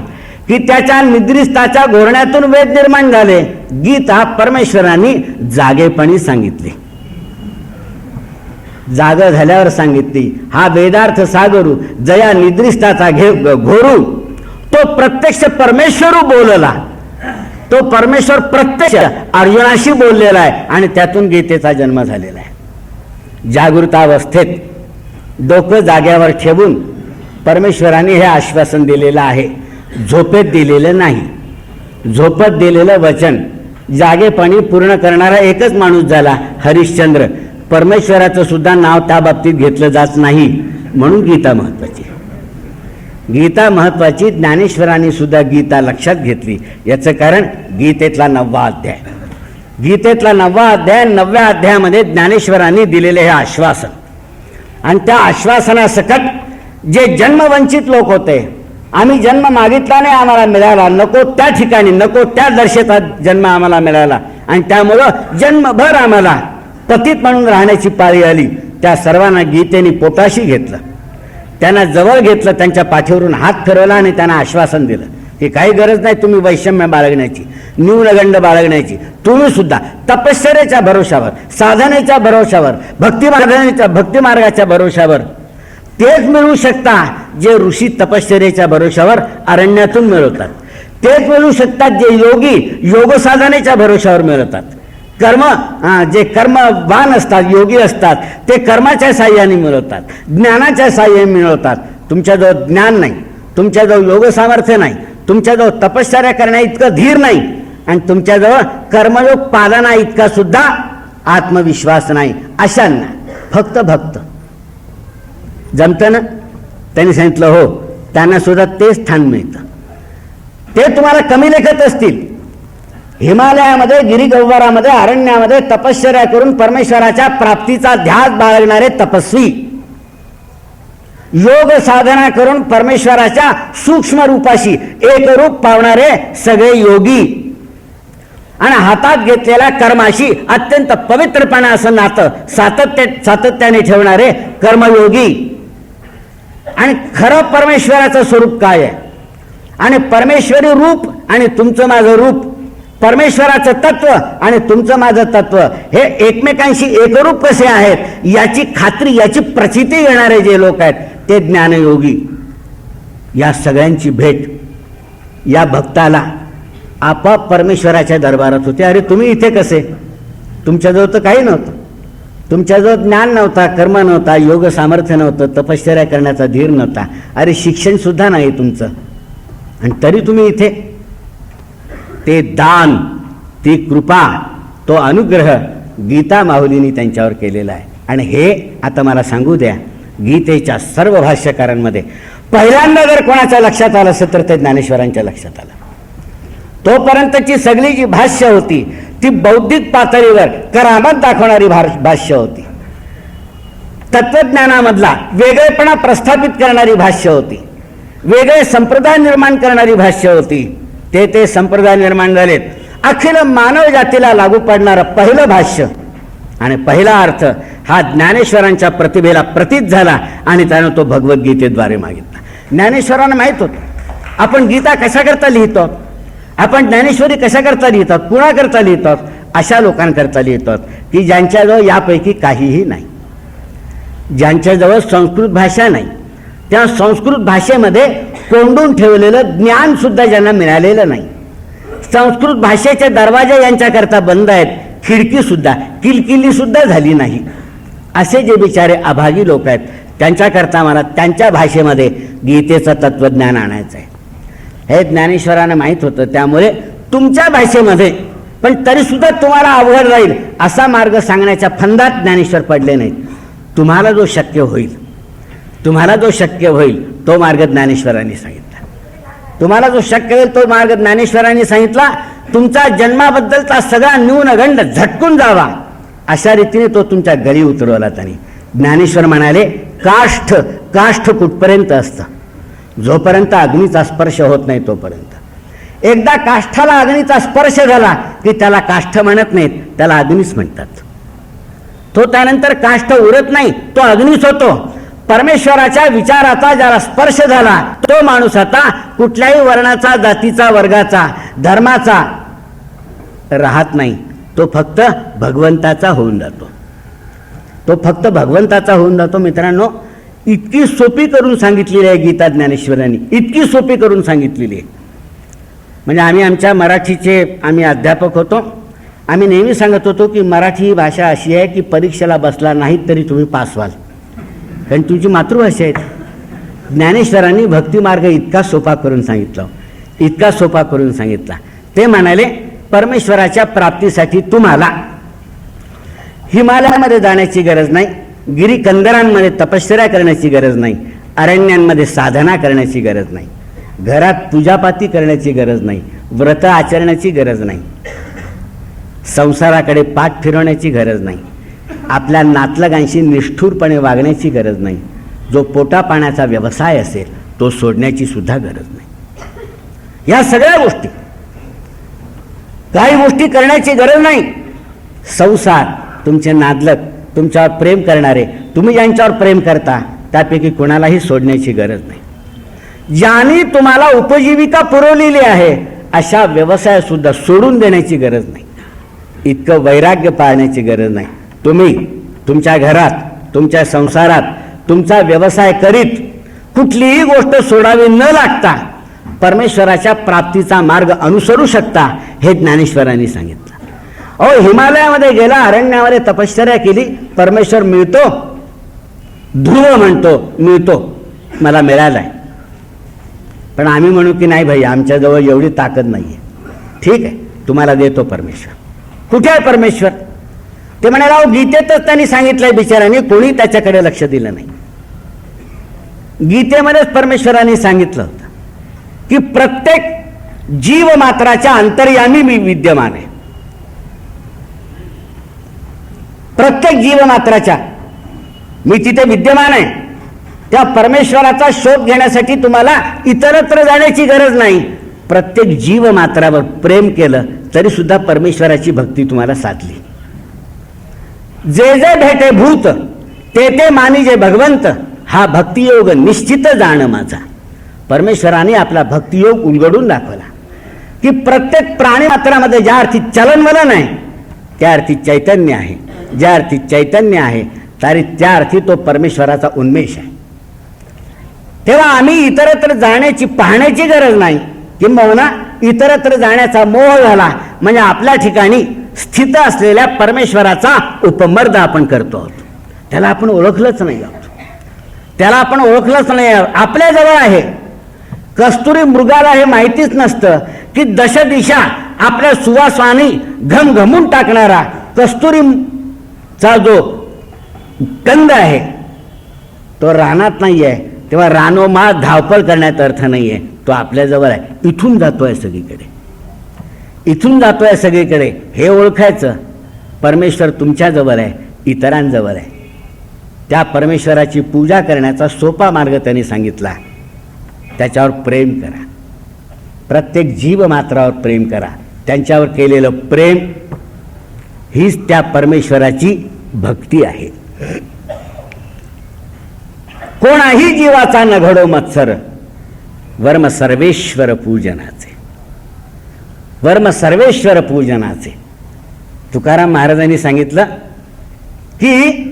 की त्याच्या निद्रिस्ताच्या घोरण्यातून वेद निर्माण झाले. गीता परमेश्वरांनी जागेपणी सांगितली, जाग झाल्यावर सांगितली. हा वेदार्थ सागरू जया निद्रिस्ताचा घोरू तो प्रत्यक्ष परमेश्वर बोलला. तो परमेश्वर प्रत्यक्ष अर्जुनाशी बोललेला आहे आणि त्यातून गीतेचा जन्म झालेला आहे. जागृतावस्थेत डोकं जाग्यावर ठेवून परमेश्वराने हे आश्वासन दिलेलं आहे. झोपेत दिलेलं नाही. झोपत दिलेलं वचन जागेपणी पूर्ण करणारा एकच माणूस झाला, हरिश्चंद्र. परमेश्वराचं सुद्धा नाव त्या बाबतीत घेतलं जात नाही. म्हणून गीता महत्वाची. गीता महत्वाची. ज्ञानेश्वरांनी सुद्धा गीता लक्षात घेतली. याचं कारण गीतेतला 9वा अध्याय. गीतेतला 9वा अध्याय, 9व्या अध्यायामध्ये ज्ञानेश्वरांनी दिलेले हे आश्वासन. आणि त्या आश्वासनासकट जे जन्मवंचित लोक होते, आम्ही जन्म मागितला नाही, आम्हाला मिळाला, नको त्या ठिकाणी नको त्या दर्शेचा जन्म आम्हाला मिळाला आणि त्यामुळं जन्मभर आम्हाला पतित म्हणून राहण्याची पाळी आली, त्या सर्वांना गीतेने पोटाशी घेतलं. त्यांना जवळ घेतलं, त्यांच्या पाठीवरून हात फिरवला आणि त्यांना आश्वासन दिलं की काही गरज नाही तुम्ही वैषम्य बाळगण्याची, न्यूनगंड बाळगण्याची. तुम्ही सुद्धा तपश्चर्याच्या भरोशावर, साधनेच्या भरोशावर, भक्तिमार्गाच्या भरोशावर तेच मिळवू शकता जे ऋषी तपश्चर्याच्या भरोशावर अरण्यातून मिळवतात. तेच मिळवू शकतात जे योगी योग साधनेच्या भरोशावर मिळवतात. जे कर्मवान असतात, योगी असतात, ते कर्माच्या साह्याने मिळवतात, ज्ञानाच्या साह्याने मिळवतात. तुमच्याजवळ ज्ञान नाही, तुमच्याजवळ योग सामर्थ्य नाही, तुमच्याजवळ तपश्चर्या करण्या इतकं धीर नाही आणि तुमच्याजवळ कर्मयोग पालना इतका सुद्धा आत्मविश्वास नाही. अशांना फक्त भक्त जमतं ना. त्यांनी सांगितलं हो, त्यांना सुद्धा तेच स्थान मिळतं. ते तुम्हाला कमी लेखत असतील. हिमालयामध्ये, गिरिगव्वरामध्ये, अरण्यामध्ये तपश्चर्या करून परमेश्वराच्या प्राप्तीचा ध्यास बाळगणारे तपस्वी, योग साधना करून परमेश्वराच्या सूक्ष्म रूपाशी एक रूप पावणारे सगळे योगी आणि हातात घेतलेल्या कर्माशी अत्यंत पवित्रपणा असं नातं सातत्याने ठेवणारे कर्मयोगी. आणि खरं परमेश्वराचं स्वरूप काय आहे आणि परमेश्वरी रूप आणि तुमचं माझं रूप, परमेश्वराचं तत्व आणि तुमचं माझं तत्व हे एकमेकांशी एकरूप कसे आहेत याची खात्री, याची प्रचिती घेणारे जे लोक आहेत ते ज्ञानयोगी. या सगळ्यांची भेट या भक्ताला आपोआप परमेश्वराच्या दरबारात होते. अरे तुम्ही इथे कसे? तुमच्याजवळ तर काही नव्हतं. तुमच्याजवळ ज्ञान नव्हता, कर्म नव्हता, योग सामर्थ्य नव्हतं, तपश्चर्या करण्याचा धीर नव्हता. अरे शिक्षण सुद्धा नाही तुमचं आणि तरी तुम्ही इथे. ते दान, ती कृपा, तो अनुग्रह गीता माऊलींनी त्यांच्यावर केलेला आहे. आणि हे आता मला सांगू द्या, गीतेच्या सर्व भाष्यकारांमध्ये पहिल्यांदा जर कोणाच्या लक्षात आलं असेल तर ते ज्ञानेश्वरांच्या लक्षात आलं. तोपर्यंतची सगळी जी भाष्य होती ती बौद्धिक पातळीवर करामत दाखवणारी भाष्य होती. तत्वज्ञानामधला वेगळेपणा प्रस्थापित करणारी भाष्य होती. वेगळे संप्रदाय निर्माण करणारी भाष्य होती. ते संप्रदाय निर्माण झालेत. अखिल मानव जातीला लागू पडणारं पहिलं भाष्य आणि पहिला अर्थ हा ज्ञानेश्वरांच्या प्रतिभेला प्रतीत झाला आणि त्यानं तो भगवद्गीतेद्वारे मागितला. ज्ञानेश्वरांना माहीत होतं आपण गीता कशाकरता लिहितो, आपण ज्ञानेश्वरी कशाकरता लिहितात, कुणाकरता लिहितात. अशा लोकांकरता लिहितात की ज्यांच्याजवळ यापैकी काहीही नाही, ज्यांच्याजवळ संस्कृत भाषा नाही, त्या संस्कृत भाषेमध्ये कोंडून ठेवलेलं ज्ञानसुद्धा ज्यांना मिळालेलं नाही, संस्कृत भाषेचे दरवाजे यांच्याकरता बंद आहेत, खिडकीसुद्धा किलकिलीसुद्धा झाली नाही. असे जे बिचारे अभागी लोक आहेत त्यांच्याकरता मला त्यांच्या भाषेमध्ये गीतेचं तत्त्वज्ञान आणायचं आहे. हे ज्ञानेश्वरांना माहीत होतं. त्यामुळे तुमच्या भाषेमध्ये पण तरीसुद्धा तुम्हाला अवघड राहील असा मार्ग सांगण्याच्या फंदात ज्ञानेश्वर पडले नाहीत. तुम्हाला जो शक्य होईल, तुम्हाला जो शक्य होईल तो मार्ग ज्ञानेश्वरांनी सांगितला. तुम्हाला जो शक्य होईल तो मार्ग ज्ञानेश्वरांनी सांगितला. तुमचा जन्माबद्दलचा सगळा न्यूनगंड झटकून जावा अशा रीतीने तो तुमच्या गळी उतरवला. त्यांनी ज्ञानेश्वर म्हणाले, काष्ठ काष्ठ कुठपर्यंत असतं, जोपर्यंत अग्नीचा स्पर्श होत नाही तोपर्यंत. एकदा काष्ठाला अग्नीचा स्पर्श झाला की त्याला काष्ठ म्हणत नाहीत, त्याला अग्नीच म्हणतात. तो त्यानंतर काष्ठ उरत नाही, तो अग्नीच होतो. परमेश्वराच्या विचाराचा ज्याला स्पर्श झाला तो माणूस आता कुठल्याही वर्णाचा, जातीचा, वर्गाचा, धर्माचा राहत नाही. तो फक्त भगवंताचा होऊन जातो. तो फक्त भगवंताचा होऊन जातो. मित्रांनो, इतकी सोपी करून सांगितलेली आहे गीता ज्ञानेश्वरांनी, इतकी सोपी करून सांगितलेली आहे. म्हणजे आमच्या मराठीचे अध्यापक होतो. आम्ही नेहमी सांगत होतो की मराठी ही भाषा अशी आहे की परीक्षेला बसला नाहीत तरी तुम्ही पास व्हाल, कारण तुमची मातृभाषा आहे. ज्ञानेश्वरांनी भक्तिमार्ग इतका सोपा करून सांगितला, इतका सोपा करून सांगितला. ते म्हणाले, परमेश्वराच्या प्राप्तीसाठी तुम्हाला हिमालयामध्ये जाण्याची गरज नाही, गिरीकंदरांमध्ये तपश्चर्या करण्याची गरज नाही, अरण्यांमध्ये साधना करण्याची गरज नाही, घरात पूजापाती करण्याची गरज नाही, व्रत आचरण्याची गरज नाही, संसाराकडे पाठ फिरवण्याची गरज नाही, आपल्या नातलगांशी निष्ठुरपणे वागण्याची गरज नाही, जो पोटा पाण्याचा व्यवसाय असेल तो सोडण्याची सुद्धा गरज नाही. या सगळ्या गोष्टी, काही गोष्टी करण्याची गरज नाही. संसार, तुमचे नातलग, तुमच्यावर प्रेम करणारे, तुम्ही ज्यांच्यावर प्रेम करता त्यापैकी कोणालाही सोडण्याची गरज नाही. ज्यांनी तुम्हाला उपजीविका पुरवलेली आहे अशा व्यवसाय सुद्धा सोडून देण्याची गरज नाही. इतकं वैराग्य पाळण्याची गरज नाही. तुम्ही तुमच्या घरात, तुमच्या संसारात तुमचा व्यवसाय करीत कुठलीही गोष्ट सोडावी न लागता परमेश्वराच्या प्राप्तीचा मार्ग अनुसरू शकता, हे ज्ञानेश्वरांनी सांगितलं. अहो, हिमालयामध्ये गेला, अरण्यामध्ये तपश्चर्या केली, परमेश्वर मिळतो, ध्रुव म्हणतो मिळतो, मला मिळालाय. पण आम्ही म्हणू की नाही भाई, आमच्याजवळ एवढी ताकद नाही आहे. ठीक आहे, तुम्हाला देतो परमेश्वर. कुठे आहे परमेश्वर? ते म्हणाले, अहो गीतेतच त्यांनी सांगितलंय, बिचारांनी कोणी त्याच्याकडे लक्ष दिलं नाही. गीतेमध्येच परमेश्वरांनी सांगितलं होतं की प्रत्येक जीवमात्राच्या अंतर्यामी मी विद्यमान आहे. प्रत्येक जीवमात्राच्या मी तिथे विद्यमान आहे. त्या परमेश्वराचा शोध घेण्यासाठी तुम्हाला इतरत्र जाण्याची गरज नाही. प्रत्येक जीवमात्रावर प्रेम केलं तरी सुद्धा परमेश्वराची भक्ती तुम्हाला साधली. जे जे भेटे भूत ते ते मानिजे भगवंत, हा भक्तियोग निश्चित जाण माझा. परमेश्वराने आपला भक्तियोग उलगडून दाखवला की प्रत्येक प्राणीमात्रामध्ये ज्या अर्थी चलनवलन आहे त्या अर्थी चैतन्य आहे, ज्या अर्थी चैतन्य आहे त्या अर्थी तो परमेश्वराचा उन्मेष आहे. तेव्हा आम्ही इतरत्र जाण्याची, पाहण्याची गरज नाही. किंबहुना इतरत्र जाण्याचा मोह झाला म्हणजे आपल्या ठिकाणी स्थित असलेल्या परमेश्वराचा उपमर्द आपण करतो आहोत. त्याला आपण ओळखलंच नाही आहोत, त्याला आपण ओळखलंच नाही. आपल्या जवळ आहे, कस्तुरी मृगाला हे माहितीच नसतं की दशदिशा आपल्या सुवासाने घमघमून टाकणारा कस्तुरीचा जो गंध आहे तो रानात नाही आहे, तेव्हा रानोमाळ धावपळ करण्यात अर्थ नाही आहे. तो आपल्याजवळ आहे, इथून जातोय सगळीकडे, इथून जातोय सगळीकडे. हे ओळखायचं. परमेश्वर तुमच्याजवळ आहे, इतरांजवळ आहे. त्या परमेश्वराची पूजा करण्याचा सोपा मार्ग त्यांनी सांगितला. त्याच्यावर प्रेम करा, प्रत्येक जीव मात्रावर प्रेम करा. त्यांच्यावर केलेलं प्रेम हीच त्या परमेश्वराची भक्ती आहे. कोणाही जीवाचा न घडो मत्सर, वर्म सर्वेश्वर पूजनाचे, वर्म सर्वेश्वर पूजनाचे. तुकाराम महाराजांनी सांगितलं की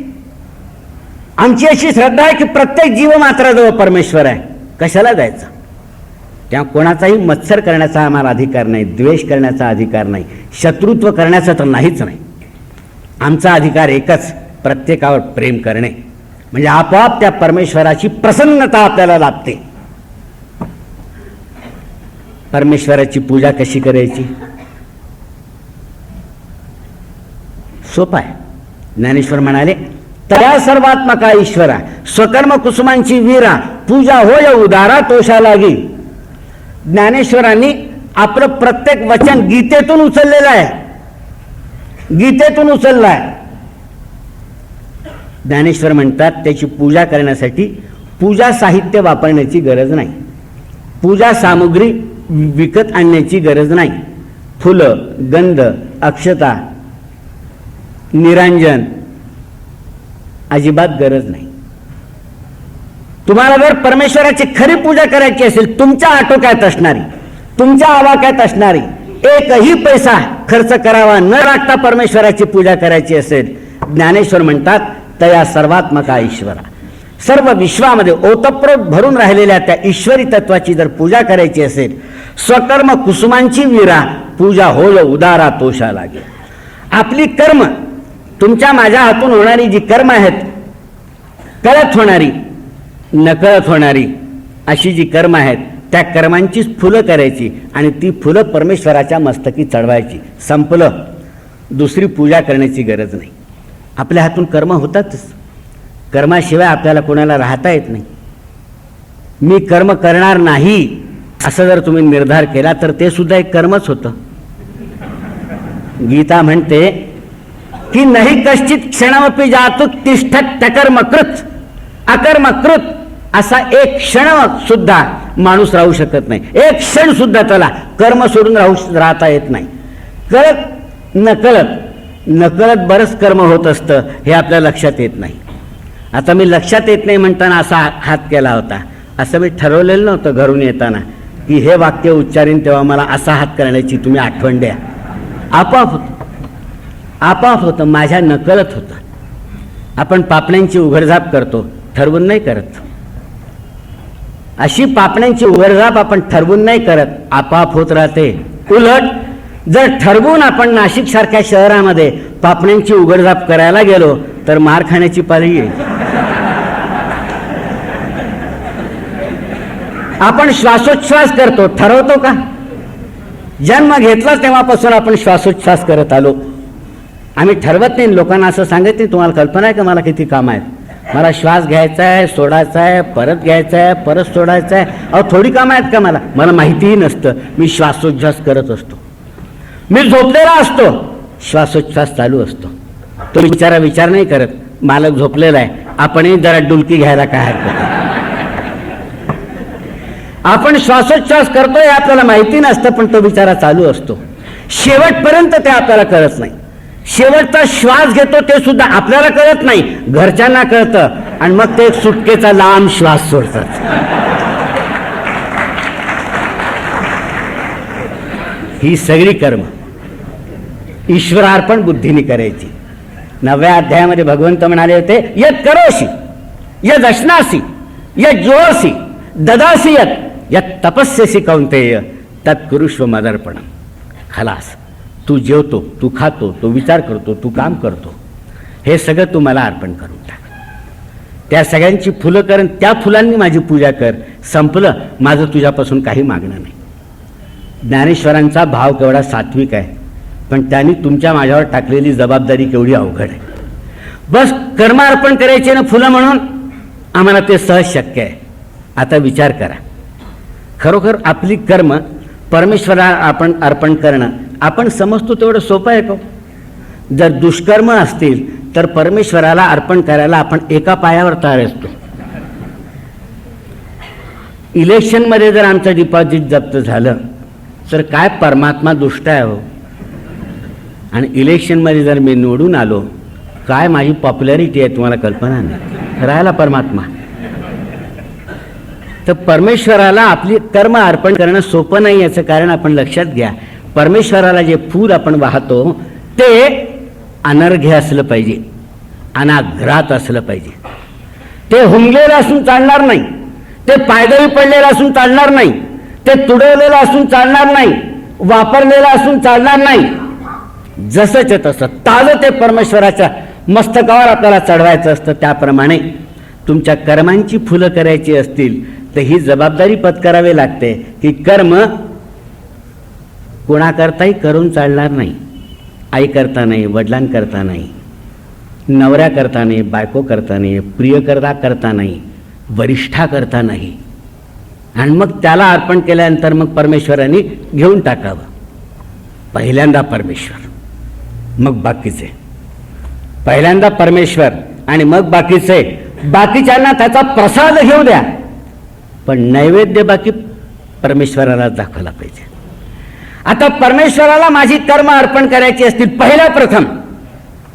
आमची अशी श्रद्धा आहे की प्रत्येक जीव मात्राजवळ परमेश्वर आहे. कशाला जायचं? त्या कोणाचाही मत्सर करण्याचा आम्हाला अधिकार नाही, द्वेष करण्याचा अधिकार नाही, शत्रुत्व करण्याचा तर नाहीच नाही. आमचा अधिकार एकच, प्रत्येकावर प्रेम करणे. म्हणजे आपोआप त्या परमेश्वराची प्रसन्नता आपल्याला लाभते. परमेश्वराची पूजा कशी करायची? सोपं आहे. ज्ञानेश्वर म्हणाले, तया सर्वात्मका ईश्वरा स्वकर्म कुसुमांची वीरा पूजा होय उदारा तोषा लागी. ज्ञानेश्वरांनी आपलं प्रत्येक वचन गीतेतून उचललेलं आहे, गीतेतून विचारलं आहे. ज्ञानेश्वर म्हणतात त्याची पूजा करण्यासाठी पूजा साहित्य वापरण्याची गरज नाही, पूजा सामुग्री विकत आणण्याची गरज नाही. फुलं, गंध, अक्षता, निरांजन अजिबात गरज नाही. तुम्हाला जर परमेश्वराची खरी पूजा करायची असेल, तुमच्या आटोक्यात असणारी, तुमच्या आवाक्यात असणारी, एकही पैसा खर्च करावा न लागता परमेश्वराची पूजा करायची असेल, ज्ञानेश्वर म्हणतात तया सर्वात्मका ईश्वरा, सर्व विश्वामध्ये ओतप्रोत भरून राहिलेल्या त्या ईश्वरी तत्वाची जर पूजा करायची असेल, स्वकर्म कुसुमांची वीरा पूजा होय उदारा तोषा लागे. आपली कर्म, तुमच्या माझ्या हातून होणारी जी कर्म आहेत, कळत होणारी नकळत होणारी अशी जी कर्म आहेत, त्या कर्मांचीच फुलं करायची आणि ती फुलं परमेश्वराच्या मस्तकी चढवायची. संपलं. दुसरी पूजा करण्याची गरज नाही. आपल्या हातून कर्म होतातच, कर्माशिवाय आपल्याला कोणाला राहता येत नाही. मी कर्म करणार नाही असं जर तुम्ही निर्धार केला तर ते सुद्धा एक कर्मच होतं. गीता म्हणते की नाही कश्चित क्षणमपि जातुक तिष्ठत त्यकर्मकृत, अकर्मकृत असा एक क्षण सुद्धा माणूस राहू शकत नाही. एक क्षण सुद्धा त्याला कर्म सोडून राहता येत नाही. कळत नकळत नकळत बरंच कर्म होत असतं, हे आपल्या लक्षात येत नाही. आता मी लक्षात येत नाही म्हणताना असा हात केला होता, असं मी ठरवलेलं नव्हतं घरून येताना की हे वाक्य उच्चारीन तेव्हा मला असा हात करण्याची तुम्ही आठवण द्या. आपोआप होतं, आपोआप होतं, माझ्या नकळत होतं. आपण पापण्यांची उघडझाप करतो, ठरवून नाही करत. अशी पापण्यांची उघडझाप आपण ठरवून नाही करत, आपोआप होत राहते. उलट जर ठरवून आपण नाशिक सारख्या शहरामध्ये पापण्यांची उघडझाप करायला गेलो तर मार खाण्याची पाळी येईल. आपण श्वासोच्छ्वास करतो, ठरवतो का? जन्म घेतला तेव्हापासून आपण श्वासोच्छ्वास करत आलो. आम्ही ठरवत नाही. लोकांना असं सांगत नाही, तुम्हाला कल्पना आहे का मला किती काम आहेत, मला श्वास घ्यायचा आहे, सोडायचा आहे, परत घ्यायचा आहे, परत सोडायचा आहे. अहो थोडी कामं आहेत का मला? मला माहितीही नसतं. मी श्वासोच्छ्वास करत असतो. मी झोपलेला असतो, श्वासोच्छ्वास चालू असतो. तो विचार नाही करत, मालक झोपलेला आहे, आपणही जरा डुलकी घ्यायला काय हरकत आहे. आपण श्वासोच्छ्वास करतोय आपल्याला माहिती नसतं, पण तो विचारा चालू असतो. शेवटपर्यंत ते आपल्याला कळत नाही. शेवटचा श्वास घेतो ते सुद्धा आपल्याला कळत नाही, घरच्यांना कळतं आणि मग ते एक सुटकेचा लांब श्वास सोडतात. ही सगळी कर्म ईश्वरार्पण बुद्धीने करायची. 9व्या अध्यायामध्ये भगवंत म्हणाले होते, यत् करोषि यद् अश्नासि यद् जोषि ददासि यत् तपस्यसि कौंतेय तत् कुरुष्व मदर्पणम. खलास. तू जेवतो, तू खातो, तू विचार करतो, तू काम करतो, हे सगळं तू मला अर्पण करून टाक. त्या सगळ्यांची फुलं कर, त्या फुलांनी माझी पूजा कर. संपलं, माझं तुझ्यापासून काही मागणं नाही. ज्ञानेश्वरांचा भाव केवढा सात्विक आहे, पण त्यांनी तुमच्या माझ्यावर टाकलेली जबाबदारी केवढी अवघड आहे. बस कर्मार्पण करायचे ना फुलं म्हणून, आम्हाला ते सहज शक्य आहे. आता विचार करा, खरोखर आपली कर्म परमेश्वराला आपण अर्पण करणं आपण समजतो तेवढं सोपं आहे का? जर दुष्कर्म असतील तर परमेश्वराला अर्पण करायला आपण एका पायावर तयार असतो. इलेक्शनमध्ये जर आमचं डिपॉझिट जप्त झालं तर काय परमात्मा दुष्ट आहे हो? आणि इलेक्शनमध्ये जर मी निवडून आलो, काय माझी पॉप्युलॅरिटी आहे तुम्हाला कल्पना नाही. राहायला परमात्मा. तर परमेश्वराला आपली कर्म अर्पण करणं सोपं नाही, याचं कारण आपण लक्षात घ्या. परमेश्वराला जे फूल आपण वाहतो ते अनर्घ्य असलं पाहिजे, अनाघ्रात असलं पाहिजे. ते हुंगलेलं असून चालणार नाही, ते पायदळी पडलेलं असून चालणार नाही, ते तुडवलेलं असून चालणार नाही, वापरलेलं असून चालणार नाही. जसंच तसं ताजं ते परमेश्वराच्या मस्तकावर आपल्याला चढवायचं असतं. त्याप्रमाणे तुमच्या कर्मांची फुलं करायची असतील तर ही जबाबदारी पत्करावी लागते की कर्म कोणाकरताही करून चालणार नाही. आई करता नाही, वडिलांकरता नाही, नवऱ्या करता नाही, बायको करता नाही, प्रियकर्ता करता नाही, वरिष्ठा करता नाही. आणि मग त्याला अर्पण केल्यानंतर मग परमेश्वराने घेऊन टाकावं. पहिल्यांदा परमेश्वर, मग बाकीचे. पहिल्यांदा परमेश्वर आणि मग बाकीचे. बाकीच्यांना त्याचा प्रसाद घेऊ द्या, पण नैवेद्य बाकी परमेश्वराला दाखवला पाहिजे. आता परमेश्वराला माझी कर्म अर्पण करायची असतील, पहिल्या प्रथम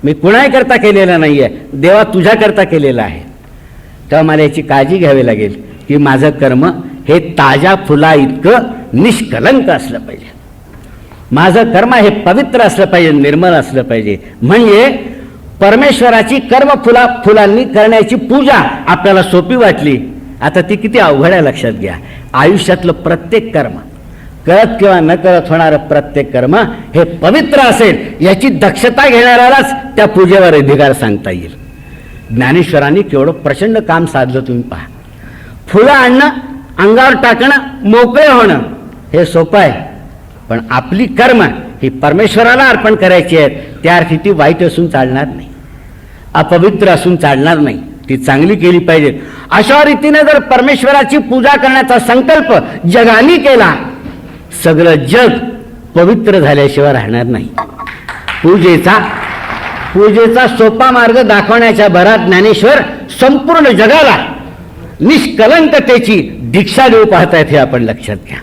मी कुणाही करता केलेलं नाही आहे, देवा तुझ्याकरता केलेलं आहे. तेव्हा मला याची काळजी घ्यावी लागेल की माझं कर्म हे ताज्या फुला इतकं निष्कलंक असलं पाहिजे. माझं कर्म हे पवित्र असलं पाहिजे, निर्मल असलं पाहिजे. म्हणजे परमेश्वराची कर्म फुलांनी करण्याची पूजा आपल्याला सोपी वाटली. आता ती किती अवघड आहे लक्षात घ्या. आयुष्यातलं प्रत्येक कर्म, कळत किंवा न कळत होणारं प्रत्येक कर्म हे पवित्र असेल याची दक्षता घेणाऱ्यालाच त्या पूजेवर अधिकार सांगता येईल. ज्ञानेश्वरांनी केवढं प्रचंड काम साधलं तुम्ही पहा. फुलं आणणं, अंगावर टाकणं, मोकळे होणं हे सोपं आहे, पण आपली कर्म ही परमेश्वराला अर्पण करायची आहेत. त्या अर्थी ती वाईट असून चालणार नाही, अपवित्र असून चालणार नाही, ती चांगली केली पाहिजे. अशा रीतीने जर परमेश्वराची पूजा करण्याचा संकल्प जगाने केला, सगळं जग पवित्र झाल्याशिवाय राहणार नाही. पूजेचा सोपा मार्ग दाखवण्याच्या भरात ज्ञानेश्वर संपूर्ण जगाला निष्कलंकतेची दीक्षा देऊ पाहतायत, हे आपण लक्षात घ्या.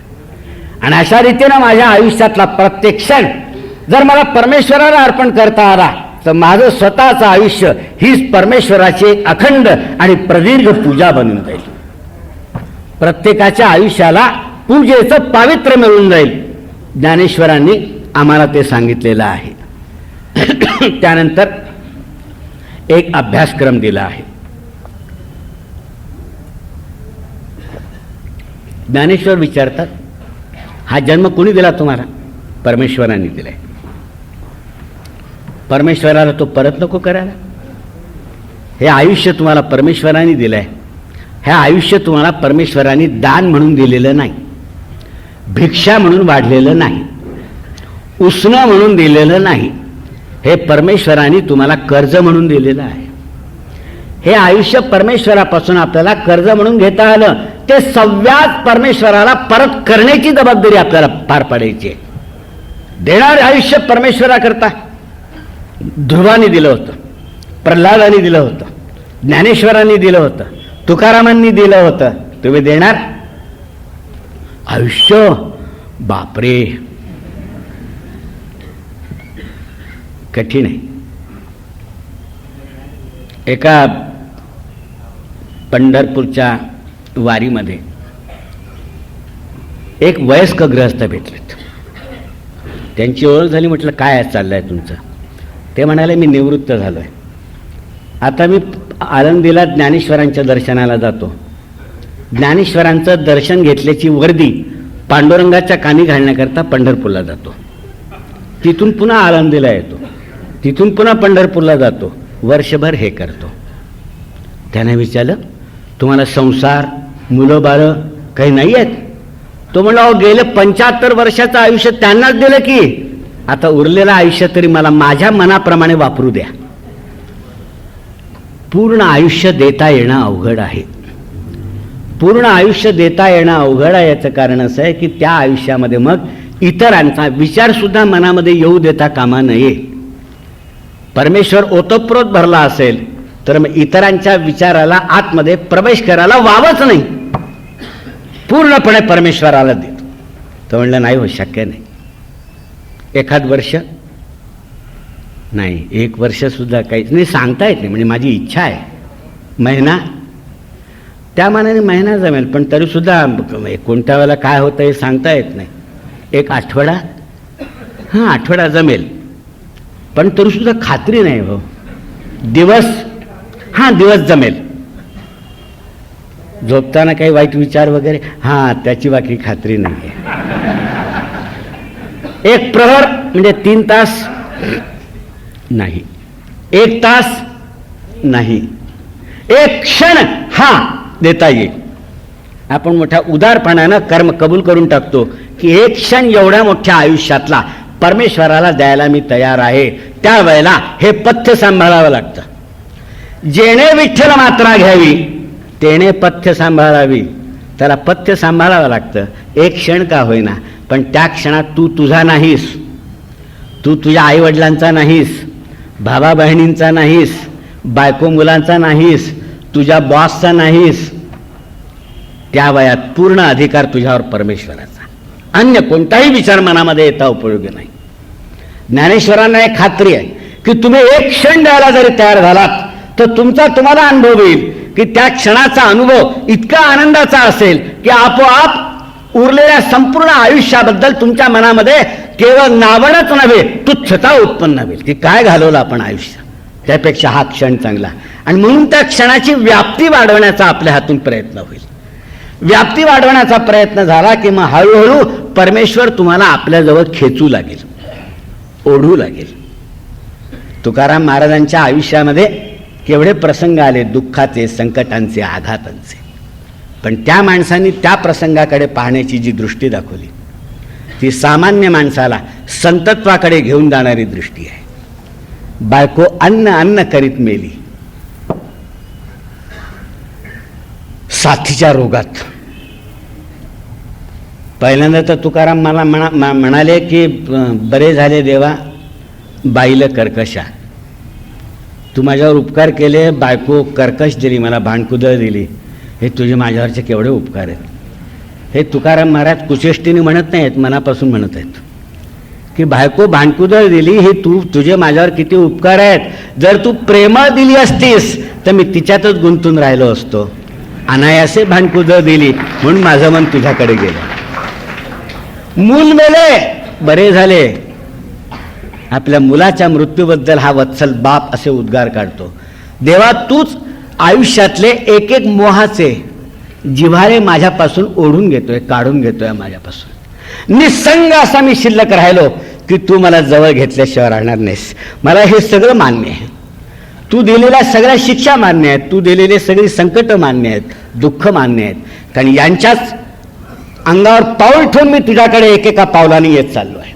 आणि अशा रीतीनं माझ्या आयुष्यातला प्रत्येक क्षण जर मला परमेश्वराला अर्पण करता आला तर माझं स्वतःचं आयुष्य हीच परमेश्वराची एक अखंड आणि प्रदीर्घ पूजा बनून जाईल. प्रत्येकाच्या आयुष्याला पूजेचं पावित्र्य मिळून जाईल. ज्ञानेश्वरांनी आम्हाला ते सांगितलेलं आहे. त्यानंतर एक अभ्यासक्रम दिला आहे. ज्ञानेश्वर विचारतात, हा जन्म कोणी दिला तुम्हाला? परमेश्वरांनी दिलाय. परमेश्वराला तो परत नको करायला? हे आयुष्य तुम्हाला परमेश्वरांनी दिलंय. हे आयुष्य तुम्हाला परमेश्वरांनी दान म्हणून दिलेलं नाही, भिक्षा म्हणून वाढलेलं नाही, उसणं म्हणून दिलेलं नाही. हे परमेश्वरांनी तुम्हाला कर्ज म्हणून दिलेलं आहे. हे आयुष्य परमेश्वरापासून आपल्याला कर्ज म्हणून घेता आलं, ते सव्याज परमेश्वराला परत करण्याची जबाबदारी आपल्याला पार पाडायची आहे. देणारे आयुष्य परमेश्वराकरता ध्रुवानी दिलं होतं, प्रल्हादांनी दिलं होतं, ज्ञानेश्वरांनी दिलं होतं, तुकारामांनी दिलं होतं. तुम्ही देणार आयुष्य? बापरे, कठीण आहे. एका पंढरपूरच्या वारीमध्ये एक वयस्क गृहस्थ भेटलेत. त्यांची ओळख झाली. म्हटलं काय चाललंय तुमचं? ते म्हणाले मी निवृत्त झालो आहे, आता मी आळंदीला ज्ञानेश्वरांच्या दर्शनाला जातो. ज्ञानेश्वरांचं दर्शन घेतल्याची वर्दी पांडुरंगाच्या कानी घालण्याकरता पंढरपूरला जातो, तिथून पुन्हा आळंदीला येतो, तिथून पुन्हा पंढरपूरला जातो, वर्षभर हे करतो. त्याने विचारलं, तुम्हाला संसार, मुलं बाळं काही नाही आहेत. तो म्हणला, अहो गेले 75 वर्षाचं आयुष्य त्यांनाच दिलं की, आता उरलेलं आयुष्य तरी मला माझ्या मनाप्रमाणे वापरू द्या. पूर्ण आयुष्य देता येणं अवघड आहे. पूर्ण आयुष्य देता येणं अवघड आहे याचं कारण असं आहे की त्या आयुष्यामध्ये मग इतरांचा विचार सुद्धा मनामध्ये येऊ देता कामा नये. परमेश्वर ओतप्रोत भरला असेल तर मग इतरांच्या विचाराला आतमध्ये प्रवेश करायला वावच नाही, पूर्णपणे परमेश्वराला देतो. तो म्हणलं नाही हो, शक्य नाही. एखाद वर्ष नाही, 1 वर्ष सुद्धा काहीच नाही, सांगता येत नाही. म्हणजे माझी इच्छा आहे महिना, त्या मानाने महिना जमेल, पण तरी सुद्धा कोणत्या वेळेला काय होतं हे सांगता येत नाही. 1 आठवडा, हां आठवडा जमेल, पण तरी सुद्धा खात्री नाही हो. दिवस, हां दिवस जमेल. झोपताना काही वाईट विचार वगैरे, हां त्याची बाकी खात्री नाही आहे. 1 प्रहर म्हणजे 3 तास नाही, 1 तास नाही, 1 क्षण हा देता येईल. आपण मोठ्या उदारपणानं कर्म कबूल करून टाकतो की 1 क्षण एवढ्या मोठ्या आयुष्यातला परमेश्वराला द्यायला मी तयार आहे. त्यावेळेला हे पथ्य सांभाळावं लागतं. जेणे विठ्ठल मात्रा घ्यावी तेणे पथ्य सांभाळावी. त्याला पथ्य सांभाळावं लागतं. 1 क्षण का होईना, पण त्या क्षणात तू तुझा नाहीस, तू तुझ्या आईवडिलांचा नाहीस, भावा बहिणींचा नाहीस, बायको मुलांचा नाहीस, तुझ्या बॉसचा नाहीस. त्या वयात पूर्ण अधिकार तुझ्यावर परमेश्वराचा. अन्य कोणताही विचार मनामध्ये येता उपयोगी नाही. ज्ञानेश्वरांना एक खात्री आहे की तुम्ही 1 क्षण द्यायला जरी तयार झालात तर तुम्हाला अनुभव येईल की त्या क्षणाचा अनुभव इतका आनंदाचा असेल की आपोआप उरलेल्या संपूर्ण आयुष्याबद्दल तुमच्या मनामध्ये केवळ नावणच नव्हे, तुच्छता उत्पन्न होईल की काय घालवलं आपण आयुष्य, त्यापेक्षा हा क्षण चांगला. आणि म्हणून त्या क्षणाची व्याप्ती वाढवण्याचा आपल्या हातून प्रयत्न होईल. व्याप्ती वाढवण्याचा प्रयत्न झाला की मग हळूहळू परमेश्वर तुम्हाला आपल्याजवळ खेचू लागेल, ओढू लागेल. तुकाराम महाराजांच्या आयुष्यामध्ये केवढे प्रसंग आले, दुःखाचे, संकटांचे, आघातांचे, पण त्या माणसांनी त्या प्रसंगाकडे पाहण्याची जी दृष्टी दाखवली ती सामान्य माणसाला संतत्वाकडे घेऊन जाणारी दृष्टी आहे. बायको अन्न करीत मेली, साथीच्या रोगात. पहिल्यांदा तर तुकाराम मला म्हणाले की बरे झाले देवा, बाईला कर्कशा, तू माझ्यावर उपकार केले, बायको कर्कश दिली, मला भांडकुदळ दिली, हे तुझे माझ्यावरचे केवढे उपकार आहेत. हे तुकाराम महाराज कुचेष्टीने म्हणत नाहीत, मनापासून म्हणत आहेत की बायको भांडकुदळ दिली, हे तुझे माझ्यावर किती उपकार आहेत. जर तू प्रेमळ दिली असतीस तर मी तिच्यातच गुंतून राहिलो असतो. अनायासे भांडकुदळ दिली म्हणून माझं मन तुझ्याकडे गेलं. मूल मेले, बरे झाले. आपल्या मुलाच्या मृत्यूबद्दल हा वत्सल बाप असे उद्गार काढतो. देवा, तूच आयुष्यातले एक मोहाचे जिव्हाळे माझ्यापासून ओढून घेतोय, काढून घेतोय माझ्यापासून. निसंग असा मी शिल्लक राहिलो की तू मला जवळ घेतल्याशिवाय राहणार नाहीस. मला हे सगळं मान्य आहे, तू दिलेल्या सगळ्या शिक्षा मान्य आहेत, तू दिलेले सगळी संकट मान्य आहेत, दुःख मान्य आहेत, कारण यांच्याच अंगावर पाऊल ठेवून मी तुझ्याकडे एकेका पावलाने येत चाललो आहे.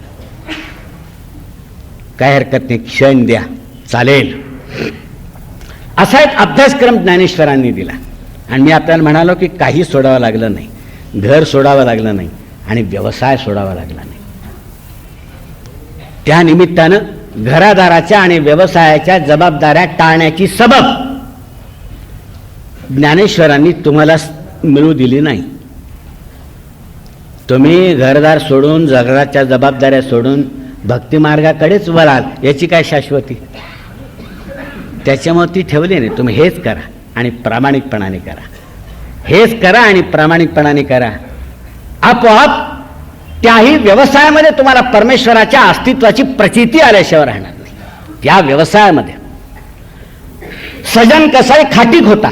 काय हरकत नाही, क्षण द्या, चालेल. असा एक अभ्यासक्रम ज्ञानेश्वरांनी दिला. आणि मी आपल्याला म्हणालो की काही सोडावं लागलं नाही, घर सोडावं लागलं नाही आणि व्यवसाय सोडावा लागला नाही. त्या निमित्तानं घरादाराच्या आणि व्यवसायाच्या जबाबदाऱ्या टाळण्याची सबब ज्ञानेश्वरांनी तुम्हाला मिळू दिली नाही. तुम्ही घरदार सोडून, जगाच्या जबाबदाऱ्या सोडून भक्तिमार्गाकडेच वळाल, याची काय शाश्वती. त्याच्यामुळे ती ठेवली नाही. तुम्ही हेच करा आणि प्रामाणिकपणाने करा, हेच करा आणि प्रामाणिकपणाने करा. आपोआप त्याही व्यवसायामध्ये तुम्हाला परमेश्वराच्या अस्तित्वाची प्रचिती आल्याशिवाय राहणार नाही. त्या व्यवसायामध्ये सजन कसाई खाटीक होता,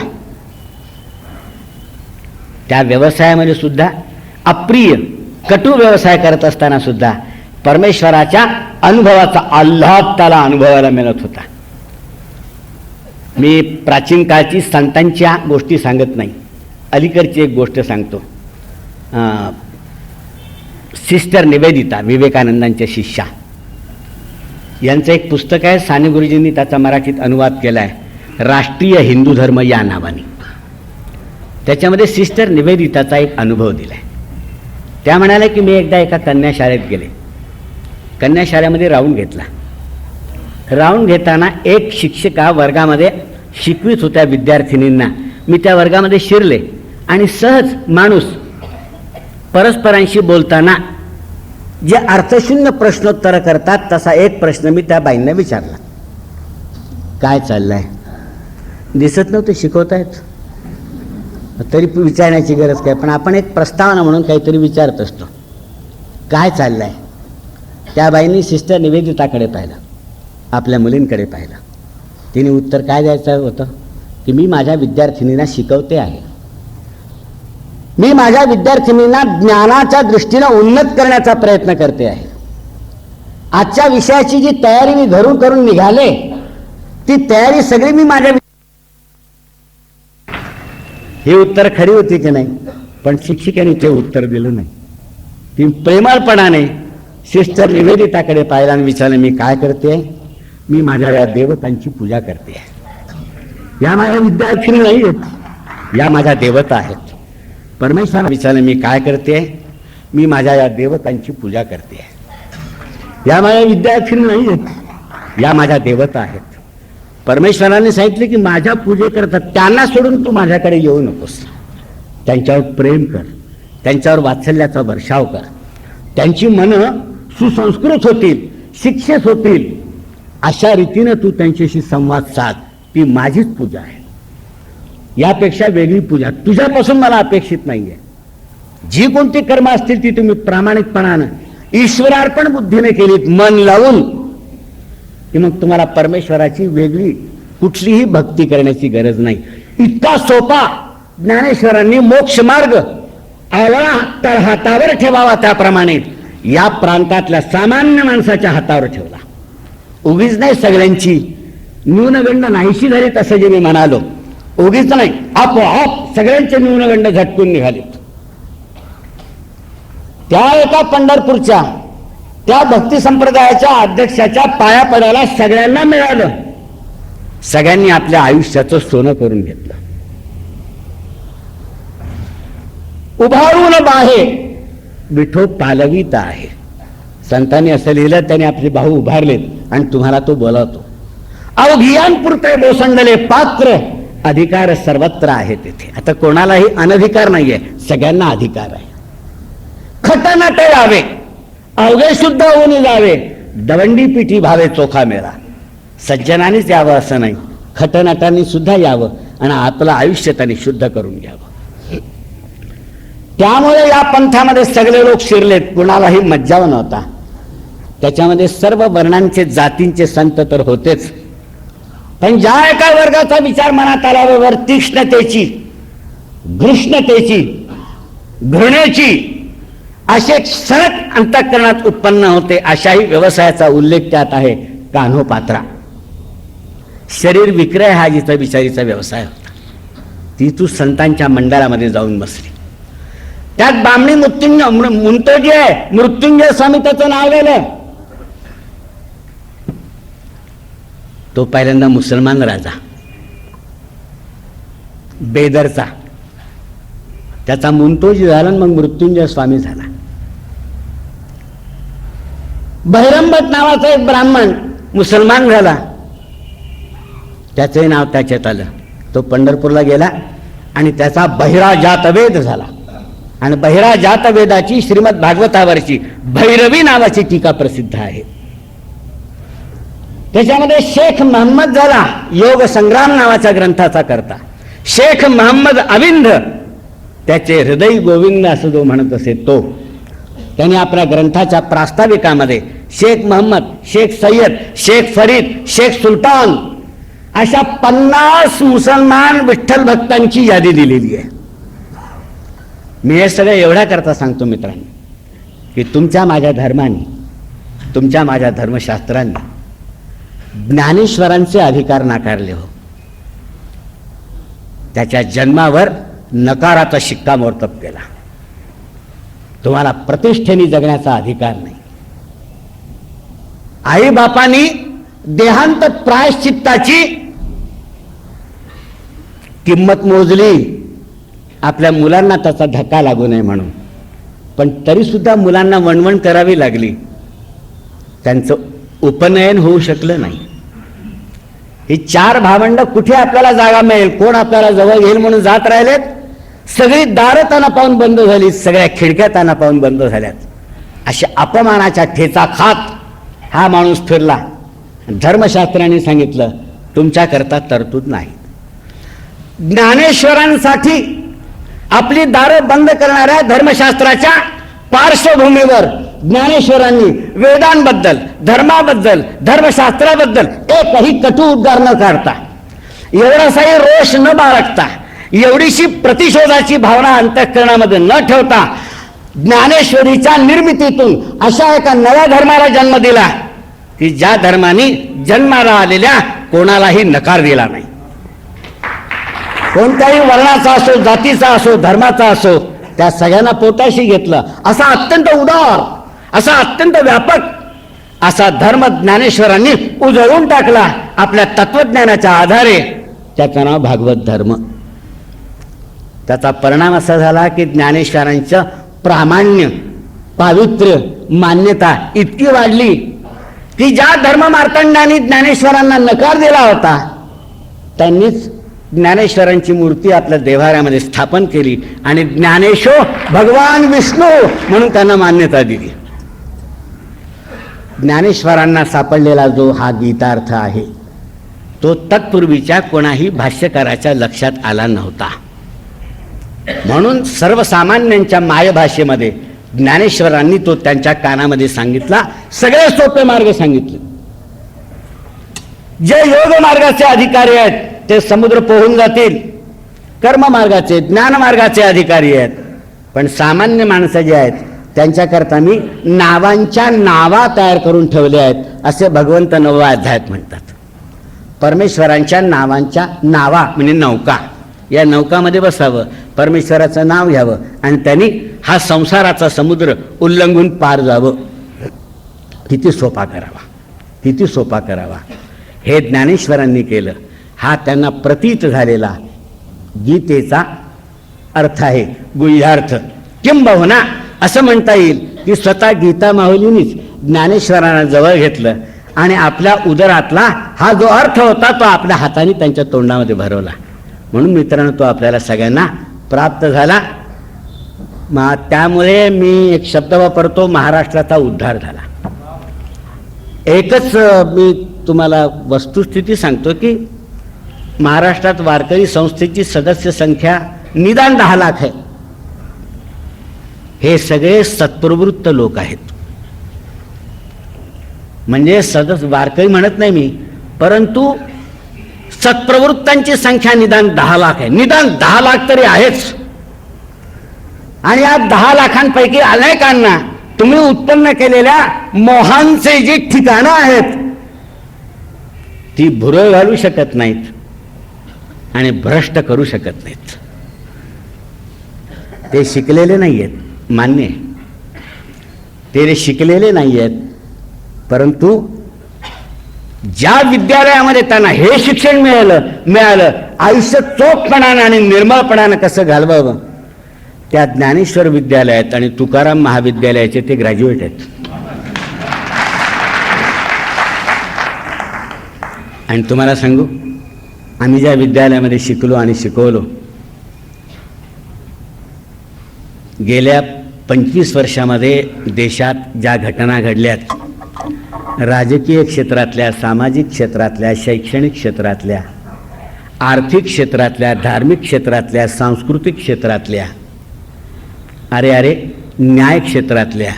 त्या व्यवसायामध्ये सुद्धा अप्रिय कटू व्यवसाय करत असताना सुद्धा परमेश्वराच्या अनुभवाचा आल्हाद त्याला अनुभवायला मिळत होता. मी प्राचीन काळची संतांच्या गोष्टी सांगत नाही, अलीकडची एक गोष्ट सांगतो. सिस्टर निवेदिता, विवेकानंदांच्या शिष्या, यांचं एक पुस्तक आहे. साने गुरुजींनी त्याचा मराठीत अनुवाद केला आहे, राष्ट्रीय हिंदू धर्म या नावाने. त्याच्यामध्ये सिस्टर निवेदिताचा एक अनुभव दिला आहे. त्या म्हणाल्या की मी एकदा एका कन्याशाळेत गेले, कन्याशाळेमध्ये राऊंड घेतला. राऊंड घेताना एक शिक्षिका वर्गामध्ये शिकवीत होत्या विद्यार्थिनींना. मी त्या वर्गामध्ये शिरले आणि सहज माणूस परस्परांशी बोलताना जे अर्थशून्य प्रश्नोत्तर करतात तसा एक प्रश्न मी त्या बाईंना विचारला. काय चाललंय? दिसत नव्हते शिकवतायत तरी विचारण्याची गरज काय, पण आपण एक प्रस्तावना म्हणून काहीतरी विचारत असतो. काय चाललंय? त्या बाईंनी सिस्टर निवेदिताकडे पाहिलं, आपल्या मुलींकडे पाहिलं. तिने उत्तर काय द्यायचं होतं की मी माझ्या विद्यार्थिनींना शिकवते आहे, मी माझ्या विद्यार्थिनींना ज्ञानाच्या दृष्टीनं उन्नत करण्याचा प्रयत्न करते आहे. आजच्या विषयाची जी तयारी मी घरून करून निघाले ती तयारी सगळी मी माझ्या. ही उत्तर खरी होती की नाही? पण शिक्षिकेने ते उत्तर दिलं नाही. ती प्रेमळपणाने सिस्टर निवेदिताकडे पाहिला आणि विचारलं, मी काय करते? मी माझ्या या देवतांची पूजा करते. या माझ्या विद्यार्थिनी नाही आहेत, या माझ्या देवता आहेत. परमेश्वराने विचारलं, मी काय करते? मी माझ्या या देवतांची पूजा करते. या माझ्या विद्यार्थिनी नाही आहेत, या माझ्या देवता आहेत. परमेश्वराने सांगितले की माझ्या पूजे करतात, त्यांना सोडून तू माझ्याकडे येऊ नकोस. त्यांच्यावर प्रेम कर, त्यांच्यावर वात्सल्याचा वर्षाव कर. त्यांची मनं सुसंस्कृत होतील, शिक्षित होतील, अशा रीतीनं तू त्यांच्याशी संवाद साध. ती माझीच पूजा आहे, यापेक्षा वेगळी पूजा तुझ्यापासून मला अपेक्षित नाहीये. जी कोणती कर्म असतील ती तुम्ही प्रामाणिकपणानं ईश्वरार्पण बुद्धीने केलीत, मन लावून, की मग तुम्हाला परमेश्वराची वेगळी कुठलीही भक्ती करण्याची गरज नाही. इतका सोपा ज्ञानेश्वरांनी मोक्ष मार्ग आवळा हातावर ठेवावा त्याप्रमाणे या प्रांतातल्या सामान्य माणसाच्या हातावर ठेवला. उगीच नाही सगळ्यांची न्यूनगंड नाहीशी झाली तसं जे मी म्हणालो, उगीच नाही, आपोआप सगळ्यांचे न्यूनगंड झटकून निघालेत. त्या एका पंढरपूरच्या त्या भक्ती संप्रदायाच्या अध्यक्षाच्या पाया पडायला सगळ्यांना मिळालं. सगळ्यांनी आपल्या आयुष्याचं सोनं करून घेतलं. उभारून बाहे विठो पालवीत आहे. संतांनी असं लिहिलं, त्याने आपले भाऊ उभारलेत आणि तुम्हाला तो बोलावतो. अवघियांपुरते बोसंडले पात्र, अधिकार सर्वत्र आहे तेथे. आता कोणालाही अनधिकार नाहीये, सगळ्यांना अधिकार आहे. खटनट यावे, अवघे शुद्ध होऊन जावे, दवंडी पिठी भावे चोखा मेळा. सज्जनानेच यावं असं नाही, खटनटांनी सुद्धा यावं आणि आपलं आयुष्य त्यांनी शुद्ध करून घ्यावं. त्यामुळे या पंथामध्ये सगळे लोक शिरलेत, कुणालाही मज्जाव नव्हता. त्याच्यामध्ये सर्व वर्णांचे जातींचे संत तर होतेच, पण ज्या एका वर्गाचा विचार मनात आल्यावर तीक्ष्णतेची, घृष्णतेची, घृणेची असे सणक अंतःकरणात उत्पन्न होते, अशाही व्यवसायाचा उल्लेख त्यात आहे. कान्होपात्रा शरीर विक्रय हा जिचा बिचारीचा व्यवसाय होता, ती तू संतांच्या मंडळामध्ये जाऊन बसली. त्यात बामणी मृत्युंजय स्वामी त्याचं नाव गेलं. तो पहिल्यांदा मुसलमान राजा बेदरचा, त्याचा मुंतोजी झाला, मग मृत्युंजय स्वामी झाला. बहिरंबट नावाचा एक ब्राह्मण मुसलमान झाला, त्याचंही नाव त्याच्यात आलं. तो पंढरपूरला गेला आणि त्याचा बहिरा जातवेद झाला. आणि बहिरा जातवेदाची श्रीमद भागवतावरची भैरवी नावाची टीका प्रसिद्ध आहे. त्याच्यामध्ये शेख महम्मद झाला, योग संग्राम नावाच्या ग्रंथाचा करता. शेख महम्मद अविंद, त्याचे हृदय गोविंद असं जो म्हणत असे तो, त्याने आपल्या ग्रंथाच्या प्रास्ताविकामध्ये शेख महम्मद, शेख सय्यद, शेख फरीद, शेख सुलतान अशा 50 मुसलमान विठ्ठल भक्तांची यादी दिलेली आहे. मी हे सगळं एवढ्या करता सांगतो मित्रांनो, की तुमच्या माझ्या धर्माने, तुमच्या माझ्या धर्मशास्त्रांनी ज्ञानेश्वरांचे अधिकार नाकारले हो. त्याच्या जन्मावर नकाराचा शिक्कामोर्तब केला. तुम्हाला प्रतिष्ठेने जगण्याचा अधिकार नाही. आई बापांनी देहांत प्रायश्चित्ताची किंमत मोजली, आपल्या मुलांना त्याचा धक्का लागू नये म्हणून, पण तरी सुद्धा मुलांना वणवण करावी लागली. त्यांचं उपनयन होऊ शकलं नाही. ही 4 भावंड कुठे आपल्याला जागा मिळेल, कोण आपल्याला जवळ घेईल म्हणून जात राहिलेत. सगळी दारं त्यांना पाहून बंद झाली, सगळ्या खिडक्या त्यांना पाहून बंद झाल्यात. अशा अपमानाच्या ठेचा खात हा माणूस फिरला. धर्मशास्त्राने सांगितलं तुमच्याकरता तरतूद नाही. ज्ञानेश्वरांसाठी आपली दारं बंद करणाऱ्या धर्मशास्त्राच्या पार्श्वभूमीवर ज्ञानेश्वरांनी वेदांबद्दल, धर्माबद्दल, धर्मशास्त्राबद्दल एकही कटू उद्गार न काढता, एवढासाही रोष न बाळगता, एवढीशी प्रतिशोधाची भावना अंतःकरणामध्ये न ठेवता ज्ञानेश्वरीच्या निर्मितीतून अशा एका नव्या धर्माला जन्म दिला की ज्या धर्माने जन्माला आलेल्या कोणालाही नकार दिला नाही. कोणत्याही वर्णाचा असो, जातीचा असो, धर्माचा असो, त्या सगळ्यांना पोटाशी घेतलं. असा अत्यंत उदार, असा अत्यंत व्यापक असा धर्म ज्ञानेश्वरांनी उजळून टाकला आपल्या तत्वज्ञानाच्या आधारे. त्याचं नाव भागवत धर्म. त्याचा परिणाम असा झाला की ज्ञानेश्वरांचं प्रामाण्य, पावित्र्य, मान्यता इतकी वाढली की ज्या धर्म मार्तंडांनी ज्ञानेश्वरांना नकार दिला होता त्यांनीच ज्ञानेश्वरांची मूर्ती आपल्या देव्हाऱ्यामध्ये स्थापन केली आणि ज्ञानेशो भगवान विष्णू म्हणून त्यांना मान्यता दिली. ज्ञानेश्वरांना सापडलेला जो हा गीतार्थ आहे तो तत्पूर्वीच्या कोणाही भाष्यकाराच्या लक्षात आला नव्हता. म्हणून सर्वसामान्यांच्या मायभाषेमध्ये ज्ञानेश्वरांनी तो त्यांच्या कानामध्ये सांगितला. सगळे सोपे मार्ग सांगितले. जे योग मार्गाचे अधिकारी आहेत ते समुद्र पोहून जातील, कर्म मार्गाचे, ज्ञान मार्गाचे अधिकारी आहेत. पण सामान्य माणसं जे आहेत त्यांच्याकरता मी नावांच्या नावा तयार करून ठेवले आहेत, असे भगवंत 9व्या अध्यायात म्हणतात. परमेश्वरांच्या नावांच्या नावा म्हणजे नौका, या नौकामध्ये बसावं, परमेश्वराचं नाव घ्यावं आणि त्यांनी हा संसाराचा समुद्र उल्लंघून पार जावं. किती सोपा करावा, किती सोपा करावा, हे ज्ञानेश्वरांनी केलं. हा त्यांना प्रतीत झालेला गीतेचा अर्थ आहे, गुह्यार्थ. किंबहुना असं म्हणता येईल की स्वतः गीता माऊलींनीच ज्ञानेश्वरांना जवळ घेतलं आणि आपल्या उदरातला हा जो अर्थ होता तो आपल्या हाताने त्यांच्या तोंडामध्ये भरवला. म्हणून मित्रांनो तो आपल्याला सगळ्यांना प्राप्त झाला. त्यामुळे मी एक शब्द वापरतो, महाराष्ट्राचा उद्धार झाला. एकच मी तुम्हाला वस्तुस्थिती सांगतो की महाराष्ट्रात वारकरी संस्थेची सदस्य संख्या निदान 10 लाख आहे. हे सगळे सत्प्रवृत्त लोक आहेत. म्हणजे वारकरी म्हणत नाही मी, परंतु सत्प्रवृत्तांची संख्या निदान 10 लाख आहे. निदान 10 लाख तरी आहेच. आणि या 10 लाखांपैकी अनेकांना तुम्ही उत्पन्न केलेल्या मोहांचे जी ठिकाणं आहेत ती भुरळ घालू शकत नाहीत आणि भ्रष्ट करू शकत नाहीत. ते शिकलेले नाही आहेत, मान्य, ते शिकलेले नाही आहेत, परंतु ज्या विद्यालयामध्ये त्यांना हे शिक्षण मिळालं आयुष्य चोखपणानं आणि निर्मळपणानं कसं घालवावं, त्या ज्ञानेश्वर विद्यालयात आणि तुकाराम महाविद्यालयाचे ते ग्रॅज्युएट आहेत. आणि तुम्हाला सांगू, आम्ही ज्या विद्यालयामध्ये शिकलो आणि शिकवलो, गेल्या 25 वर्षामध्ये देशात ज्या घटना घडल्यात, राजकीय क्षेत्रातल्या, सामाजिक क्षेत्रातल्या, शैक्षणिक क्षेत्रातल्या, आर्थिक क्षेत्रातल्या, धार्मिक क्षेत्रातल्या, सांस्कृतिक क्षेत्रातल्या, अरे न्याय क्षेत्रातल्या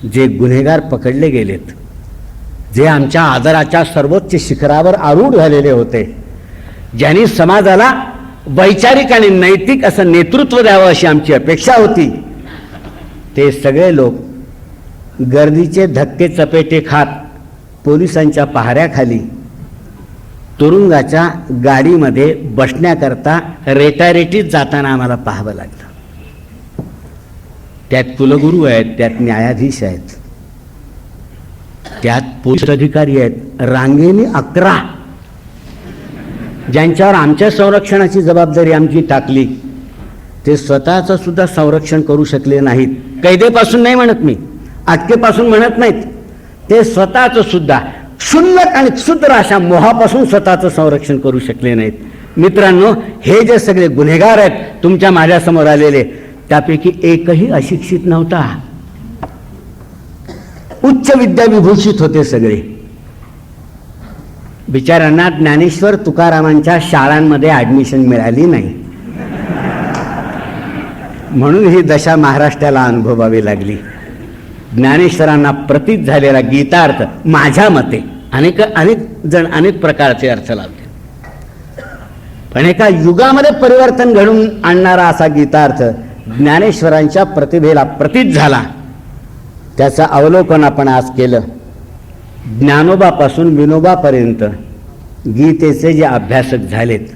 जे गुन्हेगार पकडले गेलेत, जे आमच्या आदराच्या सर्वोच्च शिखरावर आरूढ झालेले होते, ज्यांनी समाजाला वैचारिक आणि नैतिक असं नेतृत्व द्यावं अशी आमची अपेक्षा होती, ते सगळे लोक गर्दीचे धक्के चपेटे खात पोलिसांच्या पहाऱ्याखाली तुरुंगाच्या गाडीमध्ये बसण्याकरता रेटारेटीत जाताना आम्हाला पाहावं लागलं. त्यात कुलगुरू आहेत, त्यात न्यायाधीश आहेत, त्यात पोलीस अधिकारी आहेत, रांगेने 11, ज्यांच्यावर आमच्या संरक्षणाची जबाबदारी आमची टाकली, ते स्वतःचं सुद्धा संरक्षण करू शकले नाहीत. कैदेपासून नाही म्हणत मी, अटकेपासून म्हणत नाहीत, ते स्वतःचं सुद्धा क्षुल्लक आणि क्षुद्र अशा मोहापासून स्वतःचं संरक्षण करू शकले नाहीत. मित्रांनो, हे जे सगळे गुन्हेगार आहेत तुमच्या माझ्यासमोर आलेले, त्यापैकी एकही अशिक्षित नव्हता. उच्च विद्याविभूषित होते सगळे. बिचाऱ्यांना ज्ञानेश्वर तुकारामांच्या शाळांमध्ये ऍडमिशन मिळाली नाही, म्हणून ही दशा महाराष्ट्राला अनुभवावी लागली. ज्ञानेश्वरांना प्रतीत झालेला गीतार्थ माझ्या मते अनेक जण अनेक प्रकारचे अर्थ लावते, पण एका युगामध्ये परिवर्तन घडून आणणारा असा गीतार्थ ज्ञानेश्वरांच्या प्रतिभेला प्रतीत झाला. त्याचं अवलोकन आपण आज केलं. ज्ञानोबापासून विनोबापर्यंत गीतेचे जे अभ्यासक झालेत,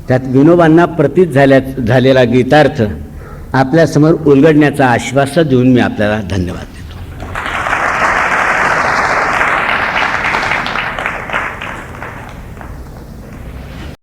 त्यात विनोबांना प्रतीत झालेला गीतार्थ आपल्यासमोर उलगडण्याचा आश्वासन देऊन मी आपल्याला धन्यवाद देतो.